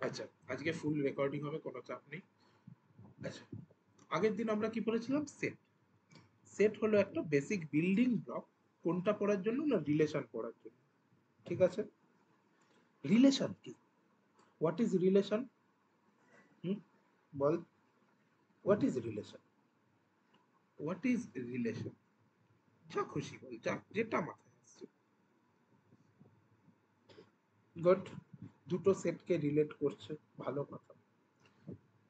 আচ্ছা, আজকে ফুল রেকর্ডিং হবে, কোনো চাপ নেই। আচ্ছা, আগের দিন আমরা কি পড়েছিলাম? সেট। সেট হলো একটা বেসিক বিল্ডিং ব্লক। কোনটা পড়ার জন্য? না, রিলেশন পড়ার জন্য। ঠিক আছে? রিলেশন কি? What is relation? Hmm, ball. What is relation? What is relation? যা খুশি বল, যা যেটা মাথায় আসছে। গুড। দুটো সেটকে রিলেট করছে, ভালো কথা।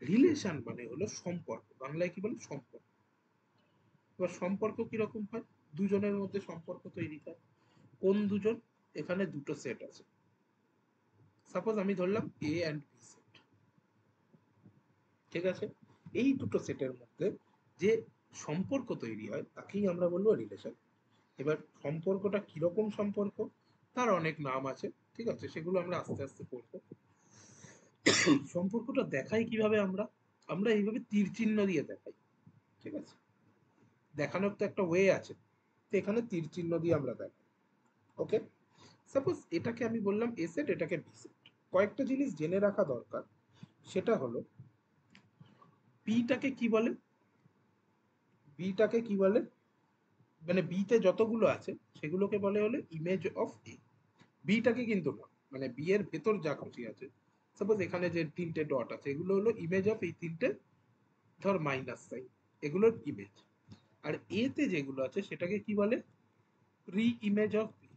রিলেশন মানে হলো সম্পর্ক, বাংলায় কি বলে? সম্পর্ক। এবার সম্পর্ক কিরকম হয়? দুজনের মধ্যে সম্পর্ক তৈরি হয়। কোন দুজন? এখানে দুটো সেট আছে। সাপোজ আমি ধরলাম এ অ্যান্ড বি সেট। ঠিক আছে? এই দুটো সেটের মধ্যে যে সম্পর্ক তৈরি হয় তাকেই আমরা বলবো রিলেশন। এবার সম্পর্কটা কিরকম সম্পর্ক, তার অনেক নাম আছে। ঠিক আছে, সেগুলো আমরা আস্তে আস্তে পড়বো। সম্পর্কটা দেখাই কিভাবে? আমরা আমরা এইভাবে তীর চিহ্ন দিয়ে দেখাই। ঠিক আছে? দেখানোর তো একটা ওয়ে আছে, তো এখানে তীর চিহ্ন দিয়ে আমরা দেখাই। ওকে, সাপোজ এটাকে আমি বললাম এ সেট, এটাকে বি সেট। কয়েকটা জিনিস জেনে রাখা দরকার। সেটা হলো বিটাকে কি বলে? বিটাকে কি বলে? মানে বিতে যতগুলো আছে সেগুলোকে বলে হলো ইমেজ অফ এ। বিটাকে কিন্তু না, মানে বি এর ভেতর যা খুশি আছে, সাপোজ এখানে যে তিনটে ডট আছে এগুলো হলো ইমেজ অফ এই তিনটে, ধর মাইনাস সাইন, এগুলোর ইমেজ। আর এ তে যেগুলো আছে সেটাকে কি বলে? রি ইমেজ অফ বি।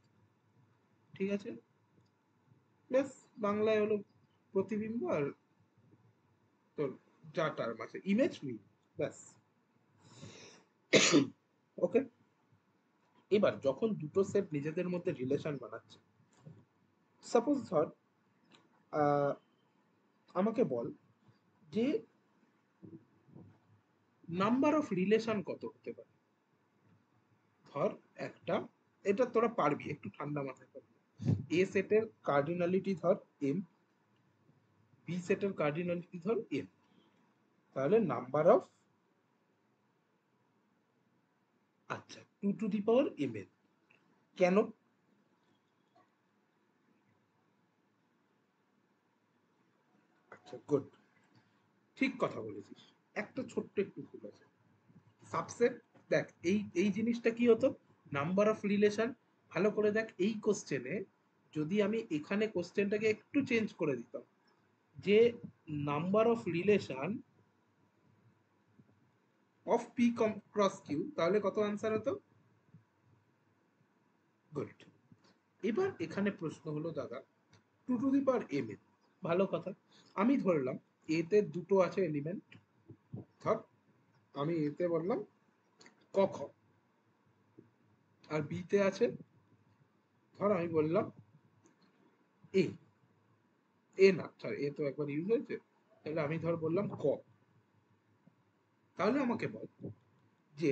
ঠিক আছে? ব্যাস, বাংলায় হলো প্রতিবিম্ব, আর তোর যা টার্ম আছে ইমেজ রি, ব্যাস। ওকে, এবার যখন দুটো সেট নিজেদের মধ্যে রিলেশন বানাচ্ছে, সাপোজ ধর আমাকে বল যে নাম্বার অফ রিলেশন কত হতে পারে। ধর একটা, এটা তোরা পারবি, একটু ঠান্ডা মাথায় করবি। এ সেটের কার্ডিনালিটি ধর এম, বি সেটের কার্ডিনালিটি ধর এম। তাহলে নাম্বার অফ, আচ্ছা, 2 to the power m n. কেন? আচ্ছা, গুড, ঠিক কথা বলেছিস। একটা ছোট্ট একটু ভুল আছে। সাবসেট, দেখ এই এই জিনিসটা কি হতো? Number of relation. ভালো করে দেখ, এই কোশ্চেনে যদি আমি এখানে কোশ্চেনটাকে একটু চেঞ্জ করে দিতাম, যে number of relation of P cross Q, তাহলে কত আনসার হতো? গুড। এবার এখানে প্রশ্ন হলো দাদা, 2 to the power m n, ভালো কথা। আমি ধরলাম এতে দুটো আছে এলিমেন্ট। ধর আমি এতে বললাম ক খ, আর বিতে আছে, ধর আমি বললাম এ, এ না সরি, এ তো একবার ইউজ হয়েছে, তাহলে আমি ধর বললাম ক। তাহলে আমাকে বল যে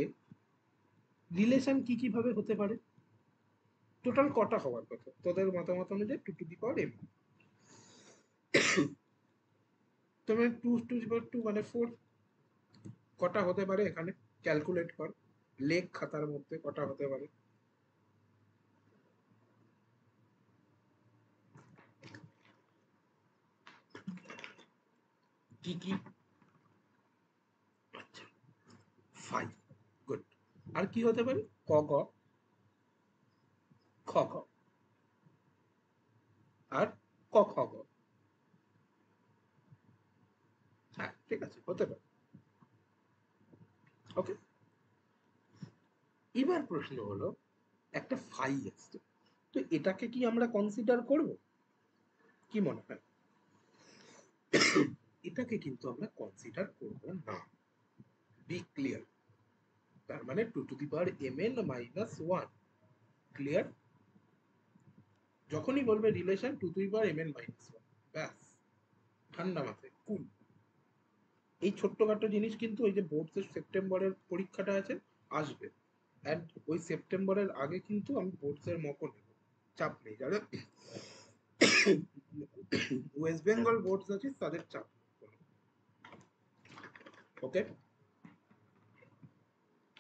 রিলেশন কি কিভাবে হতে পারে, টোটাল কটা হওয়ার কথা তোদের মতামত অনুযায়ী? 2 টু দি পাওয়ার এম। তুমি 2 টু দি পাওয়ার 2 মানে 4। কটা হতে পারে এখানে? ক্যালকুলেট কর, লেখ খাতার মধ্যে কটা হতে পারে। কি কি? আচ্ছা, 5। গুড। আর কি হতে পারে? ক গ, খ খ, আর ক খ গ। হ্যাঁ, ঠিক আছে, হতে পারে। ওকে, এবার প্রশ্ন হলো, একটা ফাই আসছে, তো এটাকে কি আমরা কনসিডার করব? কি মনে হয়? এটাকে কিন্তু আমরা কনসিডার করব না। B clear. তার মানে 2 to the power mn - 1। Clear? যখনই বলবে relation 2 to the power mn - 1, ব্যাস, ঠান্ডা মাথায় কুল। এই ছোট্টখাটো জিনিস কিন্তু ওই যে বোর্ডসের সেপ্টেম্বরের পরীক্ষাটা আছে, আসবে। অ্যান্ড ওই সেপ্টেম্বরের আগে কিন্তু আমি বোর্ডসের মকও নেব, চাপ নেই। যারা ওয়েস্ট বেঙ্গল বোর্ডস আছে তাদের চাপ। ওকে,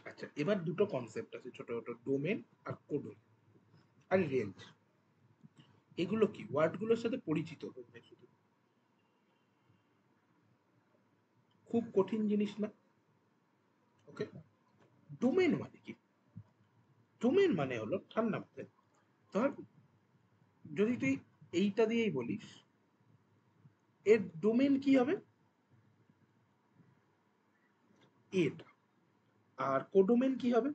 আচ্ছা, এবার দুটো কনসেপ্ট আছে ছোট ছোট, ডোমেন আর কোডোমেন আর রেঞ্জ। এগুলো কি? ওয়ার্ডগুলোর সাথে পরিচিত হয়ে শুধু। খুব কঠিন জিনিস না। ওকে, ডোমেন মানে কি? ডোমেন মানে হলো ঠান্ডা মাথায় ধর, যদি তুই এইটা দিয়েই বলিস, এর ডোমেন কি হবে? এটা। আর কোডোমেন কি হবে?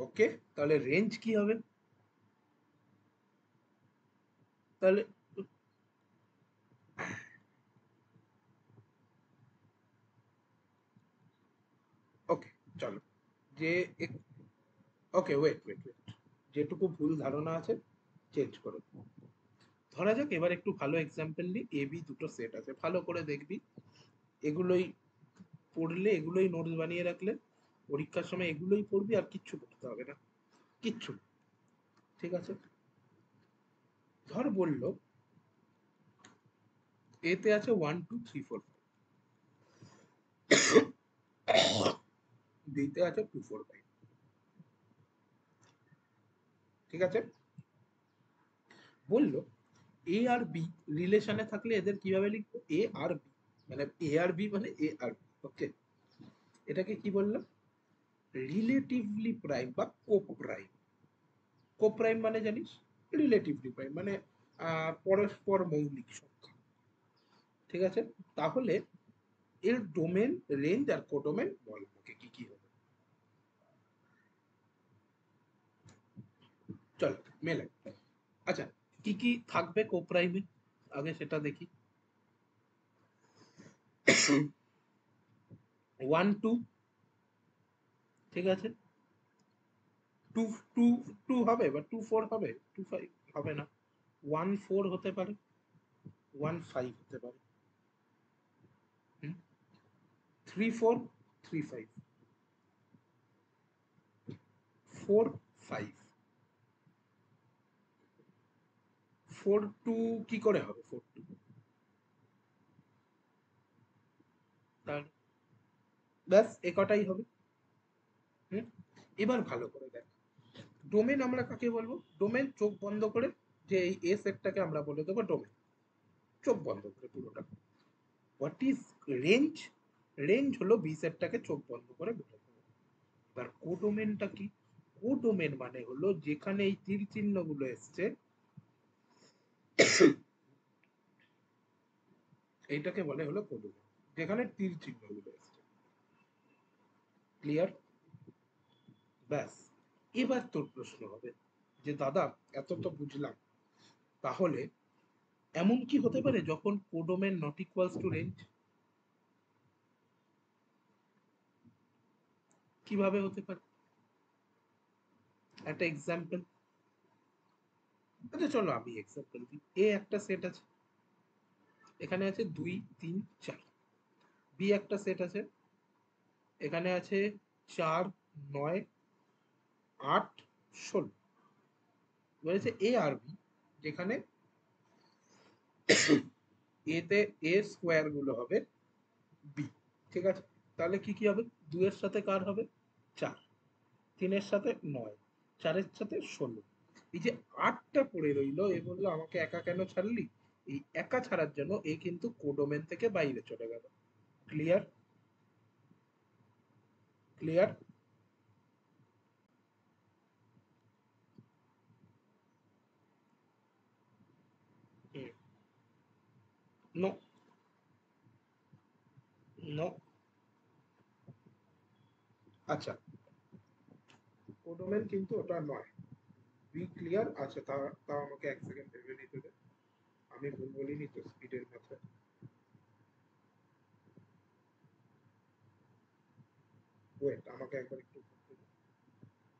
ওকে, তাহলে রেঞ্জ কি হবে? তাহলে ওকে, চলো, যে ওকে, ওয়েট ওয়েট ওয়েট, যেটুকু ভুল ধারণা আছে চেঞ্জ করো। ধরা যাক এবার একটু ভালো এক্সাম্পল নিই, এ বি দুটো সেট আছে, ভালো করে দেখবি, এগুলোই পড়লে, এগুলোই নোটস বানিয়ে রাখলে পরীক্ষার সময় এগুলোই পড়বি, আর কিচ্ছু পড়তে হবে না, কিচ্ছু। ঠিক আছে, ধর বললো এতে আছে 1 2 3 4, বিতে আছে 2 4 5। ঠিক আছে, বললো এ আর বি রিলেশনে থাকলে এদের কিভাবে লিখবো? এ আর বি মানে এ আর বি মানে এ আর বি। ওকে, এটাকে কি বললাম? রিলেটিভলি প্রাইম বা কোপ্রাইম। কোপ্রাইম মানে জানিস? রিলেটিভলি প্রাইম মানে পরস্পর মৌলিক সংখ্যা। ঠিক আছে, তাহলে এর ডোমেন, রেঞ্জ আর কোডোমেন বল আমাকে কি কি হবে। চল মেলাই। আচ্ছা, কি কি থাকবে কোপ্রাইমে আগে সেটা দেখি। 1 2, ঠিক আছে, 2 2 2 হবে বা 2 4 হবে, 2 5 হবে না, 1 4 হতে পারে, 1 5 হতে পারে, 3 4 3 5, 4 5, 4 2 কি করে হবে? 4 2 তার ব্যাস এ কটাই হবে। হুম, এবার ভালো করে দেখ, ডোমেন আমরা কাকে বলবো? ডোমেন চোখ বন্ধ করে, যে এই এ সেটটাকে আমরা বলে দেবো ডোমেন, চোখ বন্ধ করে পুরোটা। What is range? রেঞ্জ হলো বি সেটটাকে চোখ বন্ধ করে বলে দেবো। এবার কোডোমেনটা কি? কোডোমেন মানে হলো যেখানে এই তীর চিহ্ন গুলো এসছে, এইটাকে বলে হলো কোডোমেন, যেখানে তীর চিহ্ন গুলো এসছে। ক্লিয়ার? ব্যাস, এবার তোর প্রশ্ন হবে যে দাদা এত তো বুঝলাম, তাহলে এমন কি হতে পারে যখন codomain not equals to range? কিভাবে হতে পারে? একটা এক্সাম্পল। আচ্ছা চলো আমি এক্সাম্পল দিই। এ একটা সেট আছে, এখানে আছে 2 3 4। বি একটা সেট আছে, এখানে আছে 4 9 8 16। বলেছে এ আর বি, যেখানে এতে এ স্কোয়ার গুলো হবে বি। ঠিক আছে, তাহলে কি কি হবে? 2 এর সাথে কার হবে? 4, 3 এর সাথে 9, 4 এর সাথে 16। এই যে 8টা পড়ে রইলো, এ বললো আমাকে একা কেন ছাড়লি? এই একা ছাড়ার জন্য এ কিন্তু কোডোমেন থেকে বাইরে চলে গেল। ক্লিয়ার? ক্লিয়ার? No, no. আচ্ছা, কোডোমেন কিন্তু ওটা নয়। B clear? আচ্ছা, তাও আমাকে 1 সেকেন্ড ভেবে নিতে দে, আমি ভুল বলিনি তো স্পিডের মাত্রা। ওয়েট, আমাকে একবার একটু ভাবতে দে।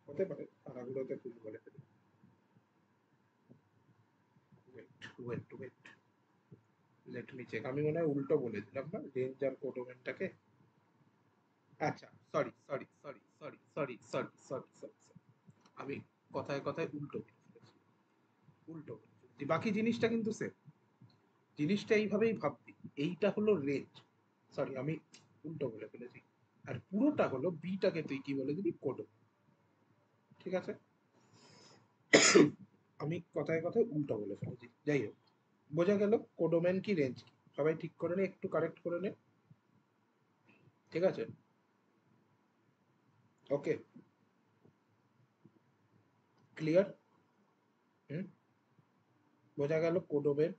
হতে পারে তারাগুলোতে ভুল বলে ফেলি। Wait wait wait, let me check. আমি মনে হয় উল্টো বলে দিলাম না রেঞ্জ আর কোডোমেনটাকে। আচ্ছা, sorry sorry sorry sorry sorry sorry sorry sorry, আমি কথায় কথায় উল্টো বলে ফেলেছি, উল্টো বলে ফেলেছি। বাকি জিনিসটা কিন্তু সেম, জিনিসটা এইভাবেই ভাববি। এইটা হলো রেঞ্জ, সরি আমি উল্টো বলে ফেলেছি। আর পুরোটা হলো বিটাকে তুই কি বলে দিবি? কোড। ঠিক আছে, আমি কথায় কথায় উল্টো বলে ফেলেছি, যাই হোক। বোঝা গেল কোডোমেন কি রেঞ্জ কি? সবাই ঠিক করে নে, একটু কারেক্ট করে নে, ঠিক আছে? ওকে, ক্লিয়ার? হুম, বোঝা গেল কোডোমেন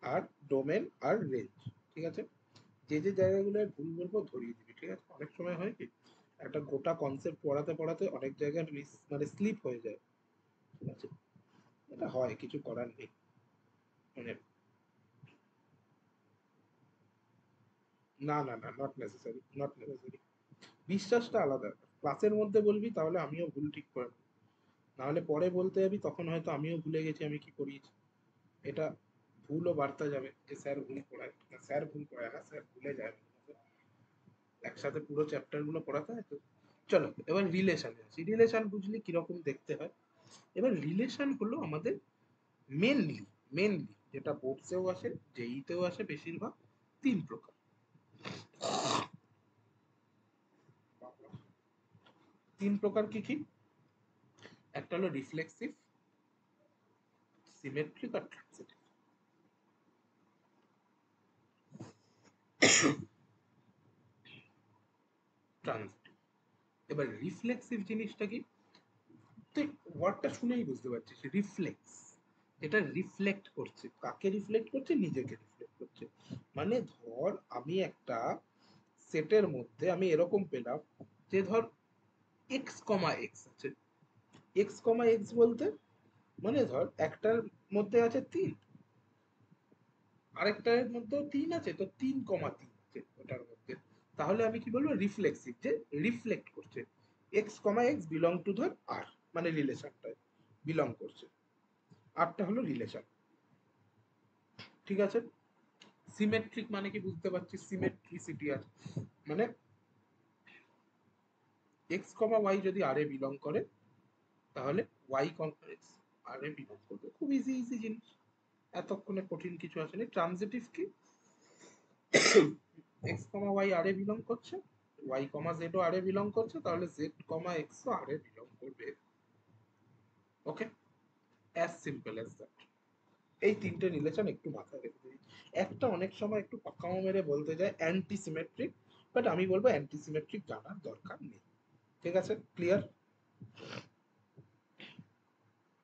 আর ডোমেন আর রেঞ্জ, ঠিক আছে? যে যে জায়গাগুলো ভুল বলবো ধরিয়ে দিবি, ঠিক আছে? অনেক সময় হয় কি একটা গোটা কনসেপ্ট পড়াতে পড়াতে অনেক জায়গায় মিস মানে স্লিপ হয়ে যায়, ঠিক আছে? এটা হয়, কিছু করার নেই। মানে না না না, নট নেসেসারি, নট নেসেসারি। বিশ্বাসটা আলাদা, ক্লাসের মধ্যে বলবি তাহলে আমিও ভুল ঠিক করে নেবো। নাহলে পরে বলতে যাবি তখন হয়তো আমিও ভুলে গেছি আমি কি করিয়েছি। এটা ভুলও বার্তা যাবে যে স্যার ভুল পড়ায় না, স্যার ভুল পড়ায় না, স্যার ভুলে যায়। একসাথে পুরো চ্যাপ্টার গুলো পড়াতে হয় তো। চলো এবার রিলেশনে আসি। রিলেশন বুঝলি কিরকম দেখতে হয়? এবার রিলেশন হলো আমাদের মেনলি, মেনলি যেটা বোর্ডসেও আসে, জেইতেও আসে বেশিরভাগ, তিন প্রকার। তিন প্রকার কি কি? একটা হলো রিফ্লেক্সিভ, সিমেট্রিক আর ট্রান্সিটিভ। ট্রান্সিটিভ। এবার রিফ্লেক্সিভ জিনিসটা কি? তুই ওয়ার্ডটা শুনেই বুঝতে পারছিস, রিফ্লেক্স, এটা রিফ্লেক্ট করছে, কাকে রিফ্লেক্ট করছে? নিজেকে রিফ্লেক্ট করছে। মানে ধর আমি একটা সেটের মধ্যে আমি এরকম পেলাম যে ধর এক্স কমা এক্স আছে। এক্স কমা এক্স বলতে মানে ধর একটার মধ্যে আছে 3, আরেকটার মধ্যেও 3 আছে, তো 3,3 আছে ওটার মধ্যে। তাহলে আমি কি বলবো? রিফ্লেক্সিভ, যে রিফ্লেক্ট করছে। X comma x belong to ধর আর, মানে রিলেশনটায় বিলং করছে। আরটা হলো রিলেশন, ঠিক আছে? সিমেট্রিক মানে কি বুঝতে পারছিস? সিমেট্রিসিটি আছে, মানে এক্স কমা ওয়াই যদি আর এ বিলং করে তাহলে ওয়াই কমা এক্স আর এ বিলং করবে। খুব ইজি ইজি জিনিস, এতক্ষণে কঠিন কিছু আসেনি। ট্রানজিটিভ কি? এক্স কমা ওয়াই আর এ বিলং করছে, ওয়াই কমা জেড ও আর এ বিলং করছে, তাহলে জেড কমা এক্স ও আর এ বিলং করবে। ওকে, অ্যাজ সিম্পল অ্যাজ দ্যাট। এই তিনটে রিলেশন একটু মাথায় রেখে দিই। একটা অনেক সময় একটু পাকামো মেরে বলতে যায় অ্যান্টি সিমেট্রিক, বাট আমি বলবো অ্যান্টি সিমেট্রিক জানার দরকার নেই, ঠিক আছে? ক্লিয়ার?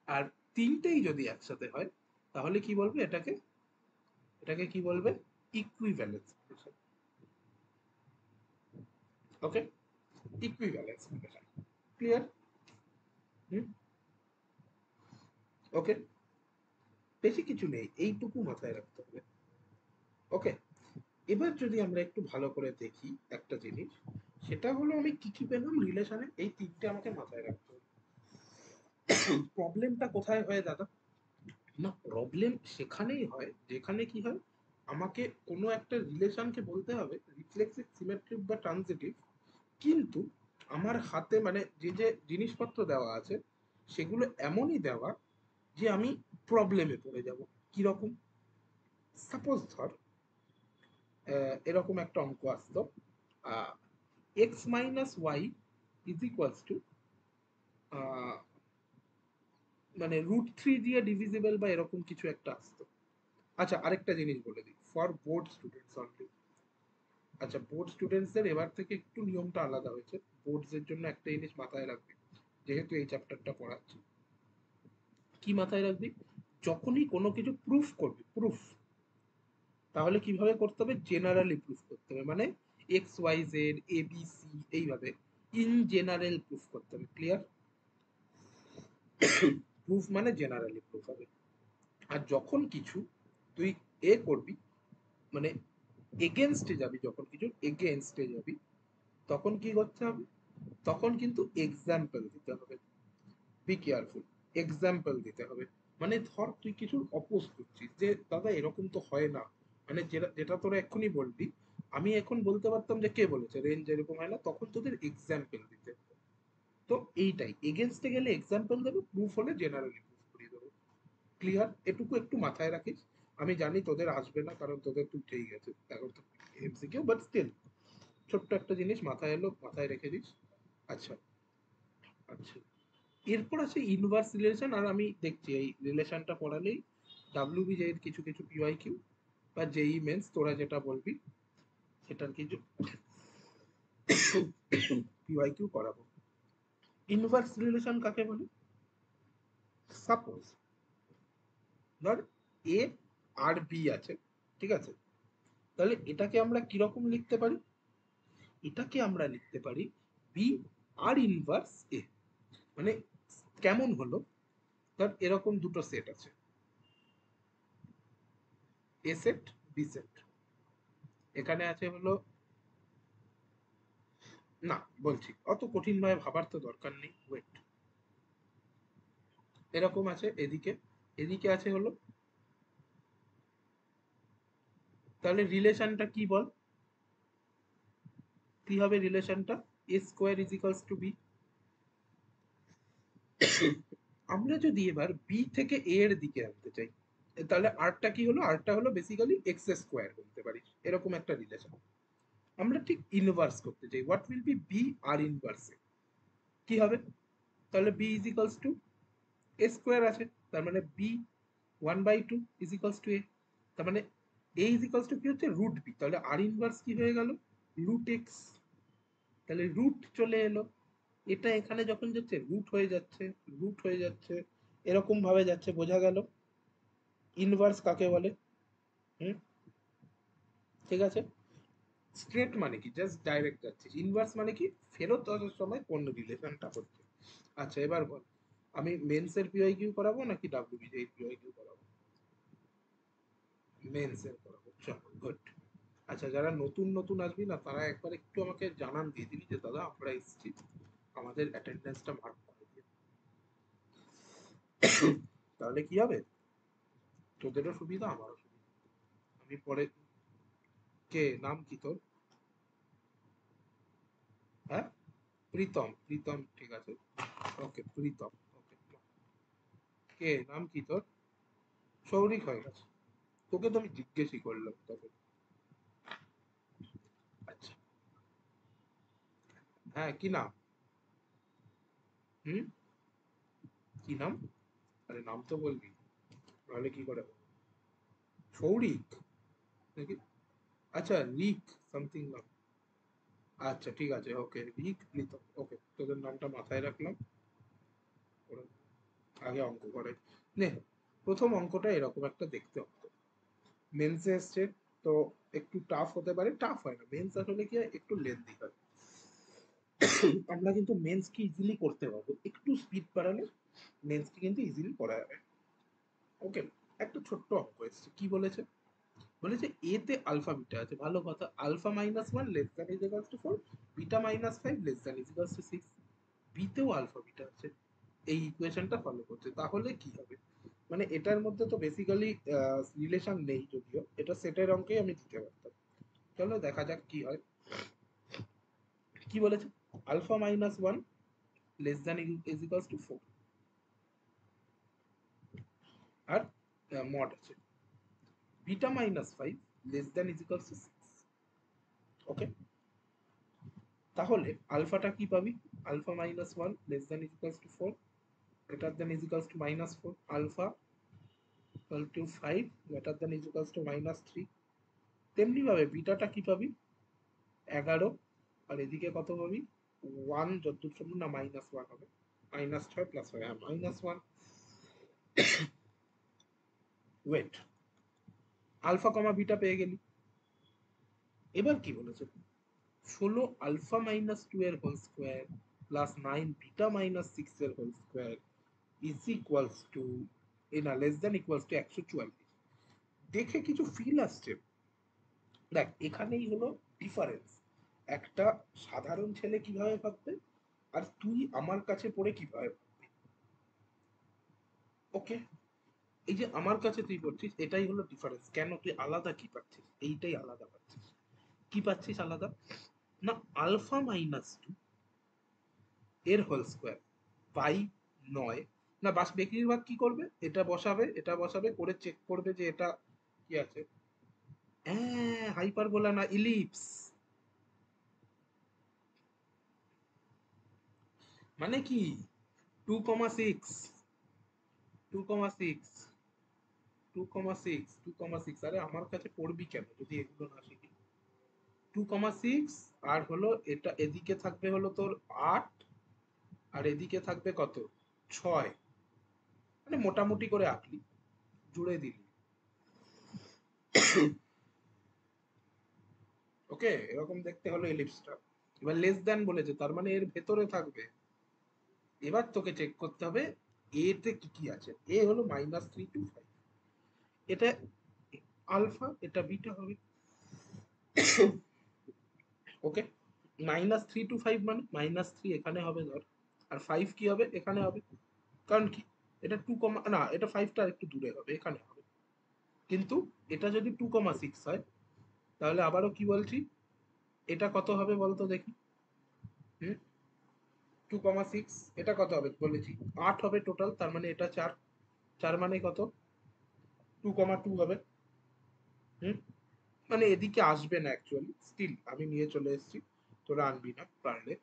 আর তিনটেই যদি একসাথে হয় তাহলে কি বলবে এটাকে? এটাকে কি বলবে? Equivalence relation. Okay, equivalence relation. Clear? Hmm, okay, বেশি কিছু নেই, এইটুকু মাথায় রাখতে হবে। ওকে, এবার যদি আমরা একটু ভালো করে দেখি একটা জিনিস, সেটা হলো আমি কি কি পেলাম রিলেশনে, এই তিনটে আমাকে মাথায় রাখতে হবে। প্রবলেমটা কোথায় হয় দাদা? না, প্রবলেম সেখানেই হয় যেখানে কি হয়, আমাকে কোনো একটা রিলেশনকে বলতে হবে রিফ্লেক্সিভ, সিমেট্রিক বা ট্রানজিটিভ, কিন্তু আমার হাতে মানে যে যে জিনিসপত্র দেওয়া আছে সেগুলো এমনই দেওয়া যে আমি প্রবলেমে পড়ে যাব। কিরকম? সাপোজ ধর এরকম একটা অঙ্ক আসতো, x minus y is equals to মানে √3 দিয়ে ডিভিজিবল বা এরকম কিছু একটা আসতো। আচ্ছা আরেকটা জিনিস বলে দিই, ফর বোর্ড স্টুডেন্টস অনলি। আচ্ছা, বোর্ড স্টুডেন্টসদের এবার থেকে একটু নিয়মটা আলাদা হয়েছে। বোর্ডসের জন্য একটা জিনিস মাথায় রাখবি, যেহেতু এই চ্যাপ্টারটা পড়াচ্ছি। কি মাথায় রাখবি? যখনই কোনো কিছু প্রুফ করবি, প্রুফ, তাহলে কিভাবে করতে হবে? জেনারেলি প্রুফ করতে হবে, মানে x Y Z A B C এইভাবে ইন জেনারেল প্রুফ করতে হবে। ক্লিয়ার? প্রুফ মানে জেনারেলি প্রুফ হবে। আর যখন কিছু তুই করবি, মানে এগেনস্টে যাবি, যখন কিছু এগেনস্টে যাবি তখন কি করতে হবে? তখন কিন্তু এক্সাম্পল দিতে হবে। বি কেয়ারফুল, এক্সাম্পল দিতে হবে। মানে ধর তুই কিছুর অপোজ করছিস যে দাদা এরকম তো হয় না, মানে যেটা যেটা তোরা এক্ষুনি বলবি, আমি এখন বলতে পারতাম যে কে বলেছে রেঞ্জ এরকম হয় না, তখন তোদের এক্সাম্পল দিতে হবে। তো এইটাই, এগেনস্টে গেলে এক্সাম্পল দেবে, প্রুফ হলে জেনারেলি প্রুফ করিয়ে দেবে। ক্লিয়ার? এটুকু একটু মাথায় রাখিস। আমি জানি তোদের আসবে না কারণ তোদের তো উঠেই গেছে এখন তো এমসিকিউ, বাট স্টিল ছোট্ট একটা জিনিস মাথায় এলো, মাথায় রেখে দিস। আচ্ছা, আচ্ছা, এরপর আছে ইনভার্স রিলেশন। আর আমি দেখছি এই রিলেশনটা পড়ালেই ডাব্লিউবিজে এর কিছু কিছু পিওয়াই কিউ বা জেই মেন্স তোরা যেটা বলবি সেটার কিছু পিওয়াই কিউ করাবো। ইনভার্স রিলেশন কাকে বলে? সাপোজ ধর এ আর বি আছে, ঠিক আছে, তাহলে এটাকে আমরা কিরকম লিখতে পারি? এটাকে আমরা লিখতে পারি বি আর ইনভার্স এ। মানে কেমন হলো, ধর এরকম দুটো সেট আছে, এ সেট বি সেট, এখানে আছে হলো, না বলছি অত কঠিন ভাবে ভাবার তো দরকার নেই, ওয়েট, এরকম আছে এদিকে, এদিকে আছে হলো, তাহলে রিলেশনটা কি বল, কি হবে রিলেশনটা? A square is equals to b. আমরা যদি এবার বি থেকে এ এর দিকে আনতে চাই, তাহলে আরটা কি হলো? আরটা হলো বেসিক্যালি এক্স স্কোয়ার বলতে পারিস, এরকম একটা রিলেশন। আমরা ঠিক ইনভার্স করতে চাই, what will be b R inverse a, কি হবে? তাহলে b is equals to a square আছে, তার মানে b 1/2 is equals to a, তার মানে এ ইজ ইকালস টু কি হচ্ছে? রুট বি, তাহলে আর ইনভার্স কি হয়ে গেল? রুট এক্স, তাহলে রুট চলে এলো, এটা এখানে যখন যাচ্ছে রুট হয়ে যাচ্ছে, রুট হয়ে যাচ্ছে, এরকম ভাবে যাচ্ছে, বোঝা গেল ইনভার্স কাকে বলে? হুম, ঠিক আছে। স্ট্রেট মানে কি? জাস্ট ডাইরেক্ট যাচ্ছে। ইনভার্স মানে কি? ফেরত আসার সময় কোন রিলেশনটা হচ্ছে। আচ্ছা এবার বল, আমি মেন্স এর পিওয়াই কিউ করাবো নাকি ডাব্লিউবিজে এর পিওয়াই কিউ করাবো? মেন্স এর করাবো, চলো গুড। আচ্ছা যারা নতুন নতুন আসবি না, তারা একবার একটু আমাকে জানান দিয়ে দিবি যে দাদা আমরা এসেছি, আমাদের অ্যাটেন্ডেন্সটা মার্ক করে দিও, তাহলে কি হবে? তোদেরও সুবিধা আমারও সুবিধা। আমি পরে, কে নাম কি তোর? হ্যাঁ, প্রীতম, প্রীতম ঠিক আছে, ওকে প্রীতম, ওকে। কে নাম কি তোর? সৌরিক হয়ে গেছে, তোকে তো আমি জিজ্ঞেসই করলাম তখন। আচ্ছা, হ্যাঁ কি নাম? হুম, কি নাম? আরে নাম তো বলবি, নাহলে কি করে হবে? সৌরিক নাকি? আচ্ছা রিক সামথিং নাম। আচ্ছা ঠিক আছে, ওকে রিক প্রীতম, ওকে তোদের নামটা মাথায় রাখলাম। ওরা আগে অঙ্ক করে নে, প্রথম অঙ্কটা এরকম একটা দেখতে হবে, মেন্সে এসছে, তো একটু টাফ হতে পারে, টাফ হয় না, মেন্স আসলে কি হয় একটু লেন্দি হয়। আমরা কিন্তু মেন্স কি ইজিলি করতে পারবো, একটু স্পিড বাড়ালে মেন্স কি কিন্তু ইজিলি করা যাবে। ওকে, একটা ছোট্ট অঙ্ক এসছে, কি বলেছে? বলেছে এ তে আলফা বিটা আছে, ভালো কথা, alpha -1 less than is equals to 4, beta -5 less than is equals to 6, b তেও আলফা বিটা আছে, এই ইকুয়েশনটা ফলো করছে, তাহলে কি হবে? মানে এটার মধ্যে তো বেসিক্যালি রিলেশন নেই, যদিও এটা সেটের অঙ্কেই আমি দিতে পারতাম। চলো দেখা যাক কি হয়। কি বলেছে? Alpha -1 less than is equals to 4, আর মড আছে beta -5 less than is equals to 6। Okay, তাহলে আলফাটা কি পাবি? Alpha -1 less than is equals to 4, greater than is equals to -4, alpha equal to 5 greater than is equals to -3। তেমনি ভাবে বিটাটা কি পাবি? 11, আর এদিকে কত পাবি? 1, যতদূর সম্ভব না -1 হবে, -6 প্লাস হবে, হ্যাঁ -1। ওয়েট, আলফা কমা বিটা পেয়ে গেলি। এবার কি বলেছে? 16 আলফা -2 এর হোল স্কোয়ার প্লাস 9 বিটা -6 এর whole square is equals to, এ না লেস দ্যান ইকুয়ালস টু 144। দেখে কিছু ফিল আসছে? দেখ এখানেই হলো ডিফারেন্স, একটা সাধারণ ছেলে কিভাবে ভাববে আর তুই আমার কাছে পড়ে কিভাবে ভাববি। ওকে, এই যে আমার কাছে তুই পড়ছিস এটাই হলো ডিফারেন্স, কেন তুই আলাদা কি পাচ্ছিস, এইটাই আলাদা পাচ্ছিস। কি পাচ্ছিস আলাদা? না, আলফা -2 এর হোল স্কোয়ার বাই 9, না বাস বেশিরভাগ কি করবে, এটা বসাবে এটা বসাবে করে চেক করবে যে এটা কি আছে, হ্যাঁ হাইপারবোলা না ইলিপস, মানে কি 2,6, 2,6 2,6 আরে আমার কাছে পড়বি কেন যদি এগুলো না শিখি? 2,6 আর হলো এটা এদিকে থাকবে হলো তোর 8 আর এদিকে থাকবে কত 6, মানে মোটামুটি করে আঁকলি, জুড়ে দিলি। ওকে, এরকম দেখতে হলো এলিপসটা। এবার লেস দ্যান বলেছে, তার মানে এর ভেতরে থাকবে। এবার তোকে চেক করতে হবে এ তে কি কি আছে। এ হলো -3 to 5, এটা আলফা, এটা বিটা হবে। ওকে, -3 to 5 মানে -3 এখানে হবে ধর, আর 5 কি হবে এখানে হবে। কারণ কি, এটা 2, না এটা 5টা একটু দূরে হবে, এখানে হবে। কিন্তু এটা যদি 2,6 হয়, তাহলে আবারও কি বলছি, এটা কত হবে বলতো দেখি। হুম, 2,6 এটা কত হবে বলেছি, 8 হবে টোটাল, তার মানে এটা 4, 4 মানে কত 2,2 হবে। হুম, মানে এদিকে আসবে না অ্যাকচুয়ালি, স্টিল আমি নিয়ে চলে এসেছি, তোরা আনবি না পারলে।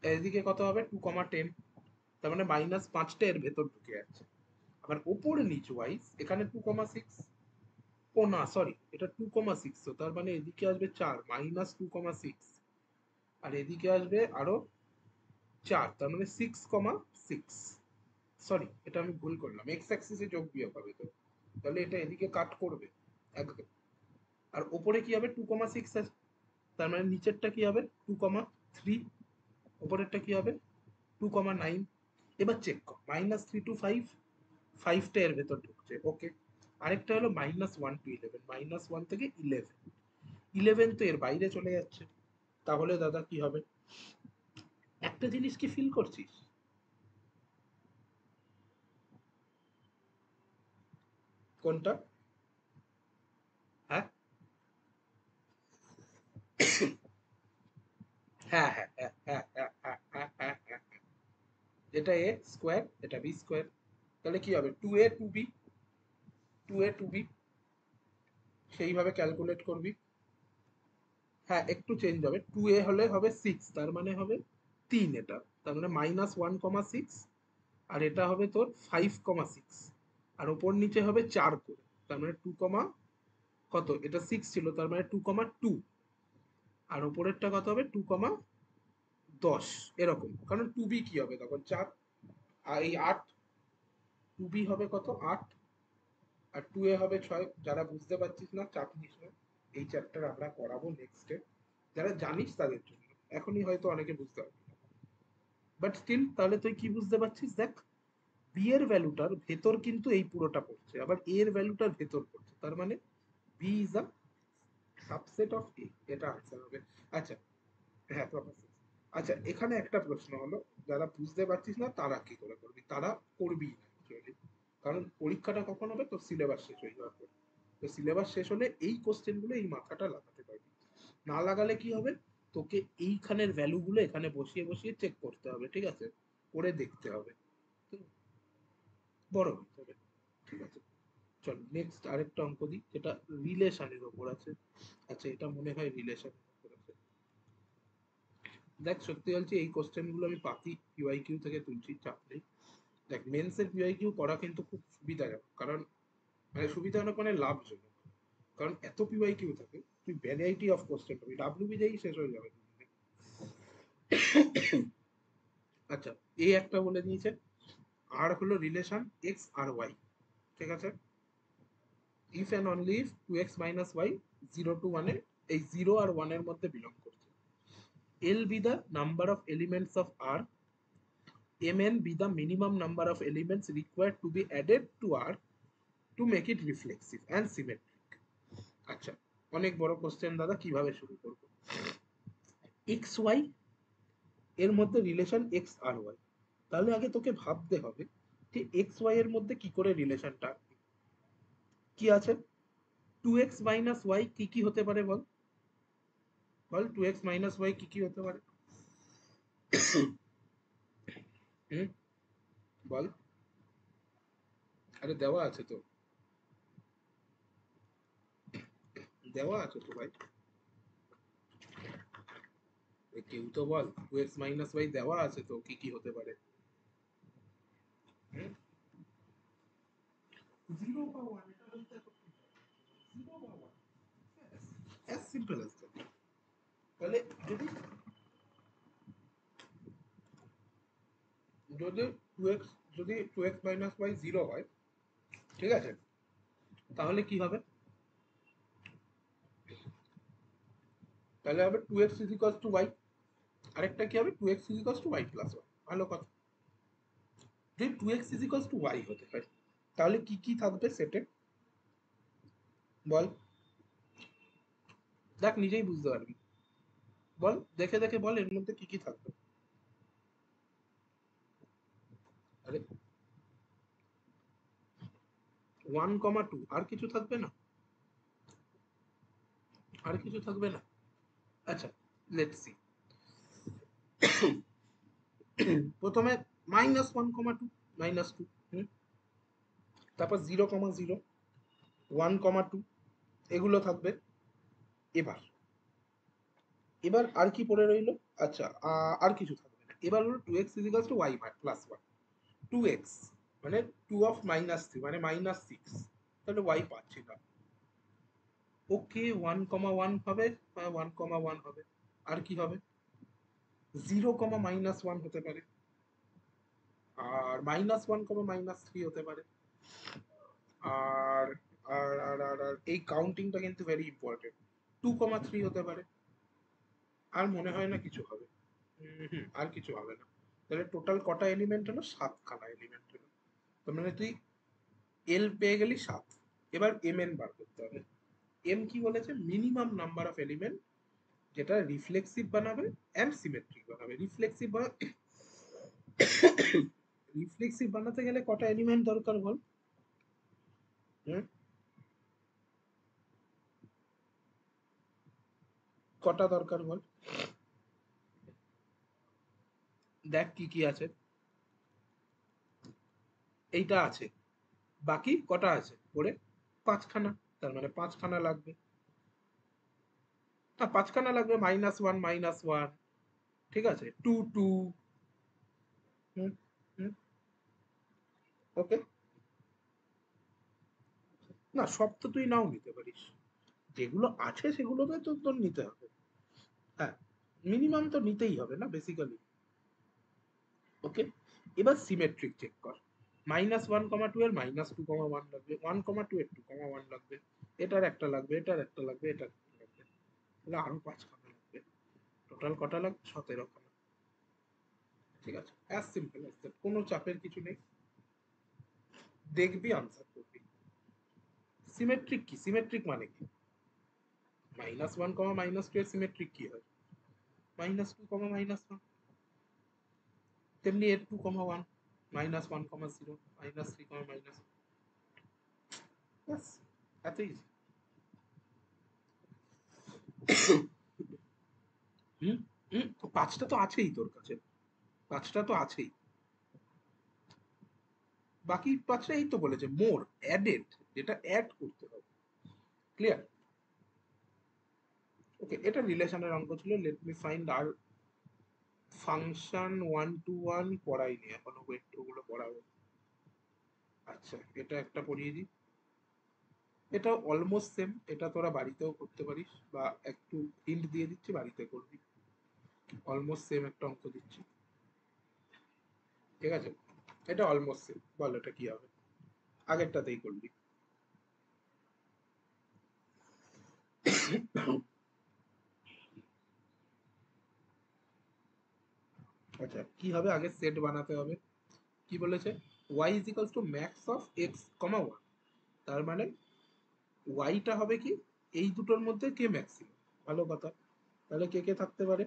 এদিকে কত হবে 2,10, তার মানে -5টা এর ভেতর ঢুকে যাচ্ছে। আবার ওপরে নিচ ওয়াইজ এখানে 2,6, ও না সরি এটা 2,6, তো তার মানে এদিকে আসবে 4 -2,6, আর এদিকে আসবে আরো 4, তার মানে 6,6। সরি এটা আমি ভুল করলাম, এক্স অ্যাক্সিসে যোগ বিয়োগ হবে তো, তাহলে এটা এদিকে কাট করবে একদম। আর ওপরে কি হবে 2,6 আছে, তার মানে নিচেরটা কি হবে 2,3, ওপরেরটা কি হবে 2,9। এবার চেক কর -3 to 5, 5টা এর ভেতর ঢুকছে। ওকে, আরেকটা হলো -1 to 11, -1 থেকে 11, 11 তো এর বাইরে চলে যাচ্ছে। তাহলে দাদা কি হবে, একটা জিনিস কি ফিল করছিস, কোনটা? হ্যাঁ হ্যাঁ হ্যাঁ হ্যাঁ হ্যাঁ হ্যাঁ হ্যাঁ হ্যাঁ হ্যাঁ হ্যাঁ, এটা এ স্কোয়ার এটা বি স্কোয়ার, তাহলে কি হবে 2a 2b, 2a 2b, সেইভাবে ক্যালকুলেট করবি। হ্যাঁ একটু চেঞ্জ হবে, 2a হলে হবে 6, তার মানে হবে 3, এটা তার মানে -1,6, আর এটা হবে তোর 5,6, আর ওপর নিচে হবে 4 করে, তার মানে 2, কত এটা 6 ছিল, তার মানে 2,2, আর ওপরেরটা কত হবে 2,10, এরকম, কারণ 2b কি হবে তখন 4, আর এই 8, 2b হবে কত 8, আর 2a হবে 6। যারা বুঝতে পারছিস না চাপ নিস না, এই চ্যাপ্টার আমরা করাবো নেক্সটে, যারা জানিস তাদের জন্য, এখনই হয়তো অনেকে বুঝতে পারবি না, বাট স্টিল তাহলে তুই কি বুঝতে পারছিস দেখ, বি এর ভ্যালুটার ভেতর কিন্তু এই পুরোটা পড়ছে, আবার এ এর ভ্যালুটার ভেতর পড়ছে, তার মানে B is a subset of A, এটা আনসার হবে। আচ্ছা, হ্যাঁ প্রপার। আচ্ছা এখানে একটা প্রশ্ন হলো, যারা বুঝতে পারছিস না তারা কি করে করবি, তারা করবি না actually। কারণ পরীক্ষাটা কখন হবে, তোর সিলেবাস শেষ হয়ে যাওয়ার পর। তো সিলেবাস শেষ হলে এই কোশ্চেন গুলো এই মাথাটা লাগাতে পারবি, না লাগালে কি হবে, তোকে এইখানের ভ্যালু গুলো এখানে বসিয়ে বসিয়ে চেক করতে হবে, ঠিক আছে, করে দেখতে হবে, তো বড় হতে হবে। ঠিক আছে, চল নেক্সট আরেকটা অঙ্ক দিই, যেটা রিলেশনের ওপর আছে। আচ্ছা এটা মনে হয় রিলেশনের ওপর আছে। দেখ সত্যি বলছি এই কোশ্চেন গুলো আমি পাতি পিওয়াইকিউ থেকে তুলছি, চাপ নেই। দেখ মেন্সের পিওয়াইকিউ করা কিন্তু খুব সুবিধাজনক, কারণ মানে সুবিধাজনক মানে লাভজনক, কারণ এত পিওয়াইকিউ থাকে, তুই ভ্যারাইটি অফ কোশ্চেন পাবি, ডাব্লিউবি যেই শেষ হয়ে যাবে। আচ্ছা, এই একটা বলে দিয়েছে, আর হলো রিলেশন এক্স আর ওয়াই, ঠিক আছে, if and only if 2x - y 0 to 1 এ, এই 0 আর 1 এর মধ্যে বিলং করছে, L be the number of elements of R, mn be the minimum number of elements required to be added to R to make it reflexive and symmetric। আচ্ছা, অনেক বড় question দাদা, কিভাবে শুরু করব। এক্স ওয়াই এর মধ্যে রিলেশন এক্স আর Y, তাহলে আগে তোকে ভাবতে হবে যে এক্স ওয়াই এর মধ্যে কি করে রিলেশনটা কি আছে। 2x - y কি কি হতে পারে বল, বল 2x - y কি কি হতে পারে। হুম, বল, আরে দেওয়া আছে তো, দেওয়া আছে তো ভাই, কেউ তো বল 2x - y দেওয়া আছে তো কি কি হতে পারে। জিরো বা ওয়ান, এটা বলতে জিরো বা one, as simple as that. তাহলে যদি যদি টু এক্স, যদি two x minus y zero হয়, ঠিক আছে, তাহলে কি হবে? তাহলে হবে two x is equals to y, আরেকটা কি হবে two x is equals to y plus one. ভালো কথা। যদি two x is equals to y হতে পারে, তাহলে কি কি থাকবে সেটে বল? দেখ নিজেই বুঝতে পারবি, বল দেখে দেখে বল এর মধ্যে কি কি থাকবে। আরে ওয়ান কমা টু, আর কিছু থাকবে না? আর কিছু থাকবে না? আচ্ছা, লেটস সি। প্রথমে minus one comma two, minus two, তারপর zero comma zero, one comma two, এগুলো থাকবে। এবার এবার আর কি পড়ে রইলো? আচ্ছা, আর কিছু থাকবে না। এবার হলো two x is equals to y plus one. Two x মানে টু অফ মাইনাস থ্রি মানে মাইনাস সিক্স, তাহলে ওয়াই পাচ্ছি না। ওকে, ওয়ান কমা ওয়ান হবে, ওয়ান কমা ওয়ান হবে। আর কি হবে? জিরো কমা মাইনাস ওয়ান হতে পারে, আর minus one comma minus three হতে পারে। আর আর এই কাউন্টিংটা কিন্তু very important, two comma three হতে পারে। আর মনে হয় না কিছু হবে। আর কিছু হবে না। তাহলে টোটাল কটা এলিমেন্ট হলো? সাতখানা এলিমেন্ট হলো। তার মানে তুই এল পেয়ে গেলি সাত। এবার এম এন বার করতে হবে। এম কি বলেছে? মিনিমাম নাম্বার অফ এলিমেন্ট যেটা রিফ্লেক্সিভ বানাবে এন্ড সিমেট্রিক বানাবে। রিফ্লেক্সিভ বানাতে গেলে কটা এলিমেন্ট দরকার বল? কটা দরকার বল? দেখ কি কি আছে। এইটা আছে, বাকি কটা আছে পড়ে? পাঁচখানা। তার মানে পাঁচখানা লাগবে। না, পাঁচখানা লাগবে, মাইনাস ওয়ান মাইনাস ওয়ান, ঠিক আছে, টু টু। হুম হুম ওকে। না, সব তো তুই নাও নিতে পারিস, যেগুলো আছে সেগুলোকে তো তোর নিতে হবে। হ্যাঁ, মিনিমাম তো নিতেই হবে না বেসিক্যালি। ওকে, এবার সিমেট্রিক চেক কর। মাইনাস ওয়ান কমা টু এর মাইনাস টু কমা ওয়ান লাগবে, ওয়ান কমা টু এর টু কমা ওয়ান লাগবে, এটার একটা লাগবে, এটার একটা লাগবে, এটার একটা লাগবে, তাহলে আরো পাঁচখানা লাগবে। টোটাল কটা লাগবে? 17খানা। ঠিক আছে, অ্যাজ সিম্পল অ্যাজ দ্যাট, কোনো চাপের কিছু নেই। দেখবি, আনসার করবি। সিমেট্রিক কি? সিমেট্রিক মানে কি? Minus one comma minus two এর সিমেট্রিক কি হয়? Minus two comma minus one. তেমনি এর two comma one, minus one comma zero, minus three comma minus. ব্যাস, এত ইজি। হুম হুম, তো পাঁচটা তো আছেই তোর কাছে, পাঁচটা তো আছেই। বাকি পাঁচটা এই তো বলেছে মোর অ্যাডেড, যেটা অ্যাড করতে হবে। ক্লিয়ার? ওকে, এটা রিলেশনের অঙ্ক ছিল। লেট মি ফাইন্ড আর ফাংশন ওয়ান টু ওয়ান পড়াইনি এখনো, ওয়েট ওগুলো পড়াবো। আচ্ছা, এটা একটা পড়িয়ে দিই। এটা অলমোস্ট সেম, এটা তোরা বাড়িতেও করতে পারিস, বা একটু হিন্ট দিয়ে দিচ্ছি, বাড়িতে করবি। অলমোস্ট সেম একটা অঙ্ক দিচ্ছি, ঠিক আছে? এটা অলমোস্ট সেম, বল এটা কি হবে? আগেরটাতেই করবি। আচ্ছা, কি হবে? আগে সেট বানাতে হবে। কি বলেছে? y is equals to max of x, 1। তার মানে y টা হবে কি? এই দুটোর মধ্যে কে ম্যাক্সিমাম? ভালো কথা। তাহলে কে কে থাকতে পারে?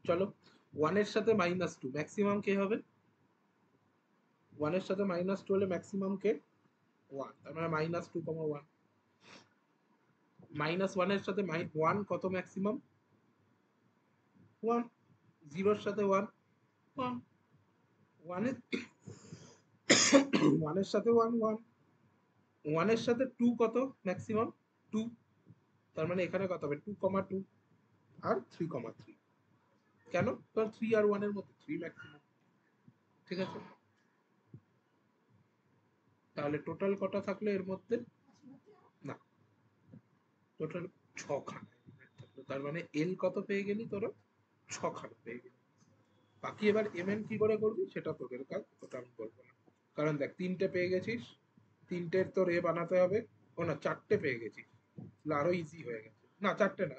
চলো, 1 এর সাথে মাইনাস টু, ম্যাক্সিমাম কে হবে? 1 এর সাথে মাইনাস টু হলে ম্যাক্সিমাম কে? 1, তার মানে minus two comma one. Minus one এর সাথে ওয়ান কত ম্যাক্সিমাম? ওয়ান। জিরোর সাথে ওয়ান, ওয়ান। ওয়ানের ওয়ানের সাথে ওয়ান, ওয়ান। ওয়ানের সাথে টু কত ম্যাক্সিমাম? টু। তার মানে এখানে কত হবে? টু কমা টু আর থ্রি কমা থ্রি। কেন? কারণ থ্রি আর ওয়ানের মধ্যে থ্রি ম্যাক্সিমাম। ঠিক আছে? তাহলে টোটাল কটা থাকলো এর মধ্যে? না, টোটাল ছখানা এলিমেন্ট থাকলো। তার মানে এল কত পেয়ে গেলি তোরা? ছখানা পেয়ে গেলি। বাকি এবার এমএন কি করে করবি সেটা তোদের কাজ, ওটা আমি বলবো না। কারণ দেখ তিনটে পেয়ে গেছিস, তিনটের তোর এ বানাতে হবে। ও না, চারটে পেয়ে গেছিস, আরো ইজি হয়ে গেছে। না চারটে না,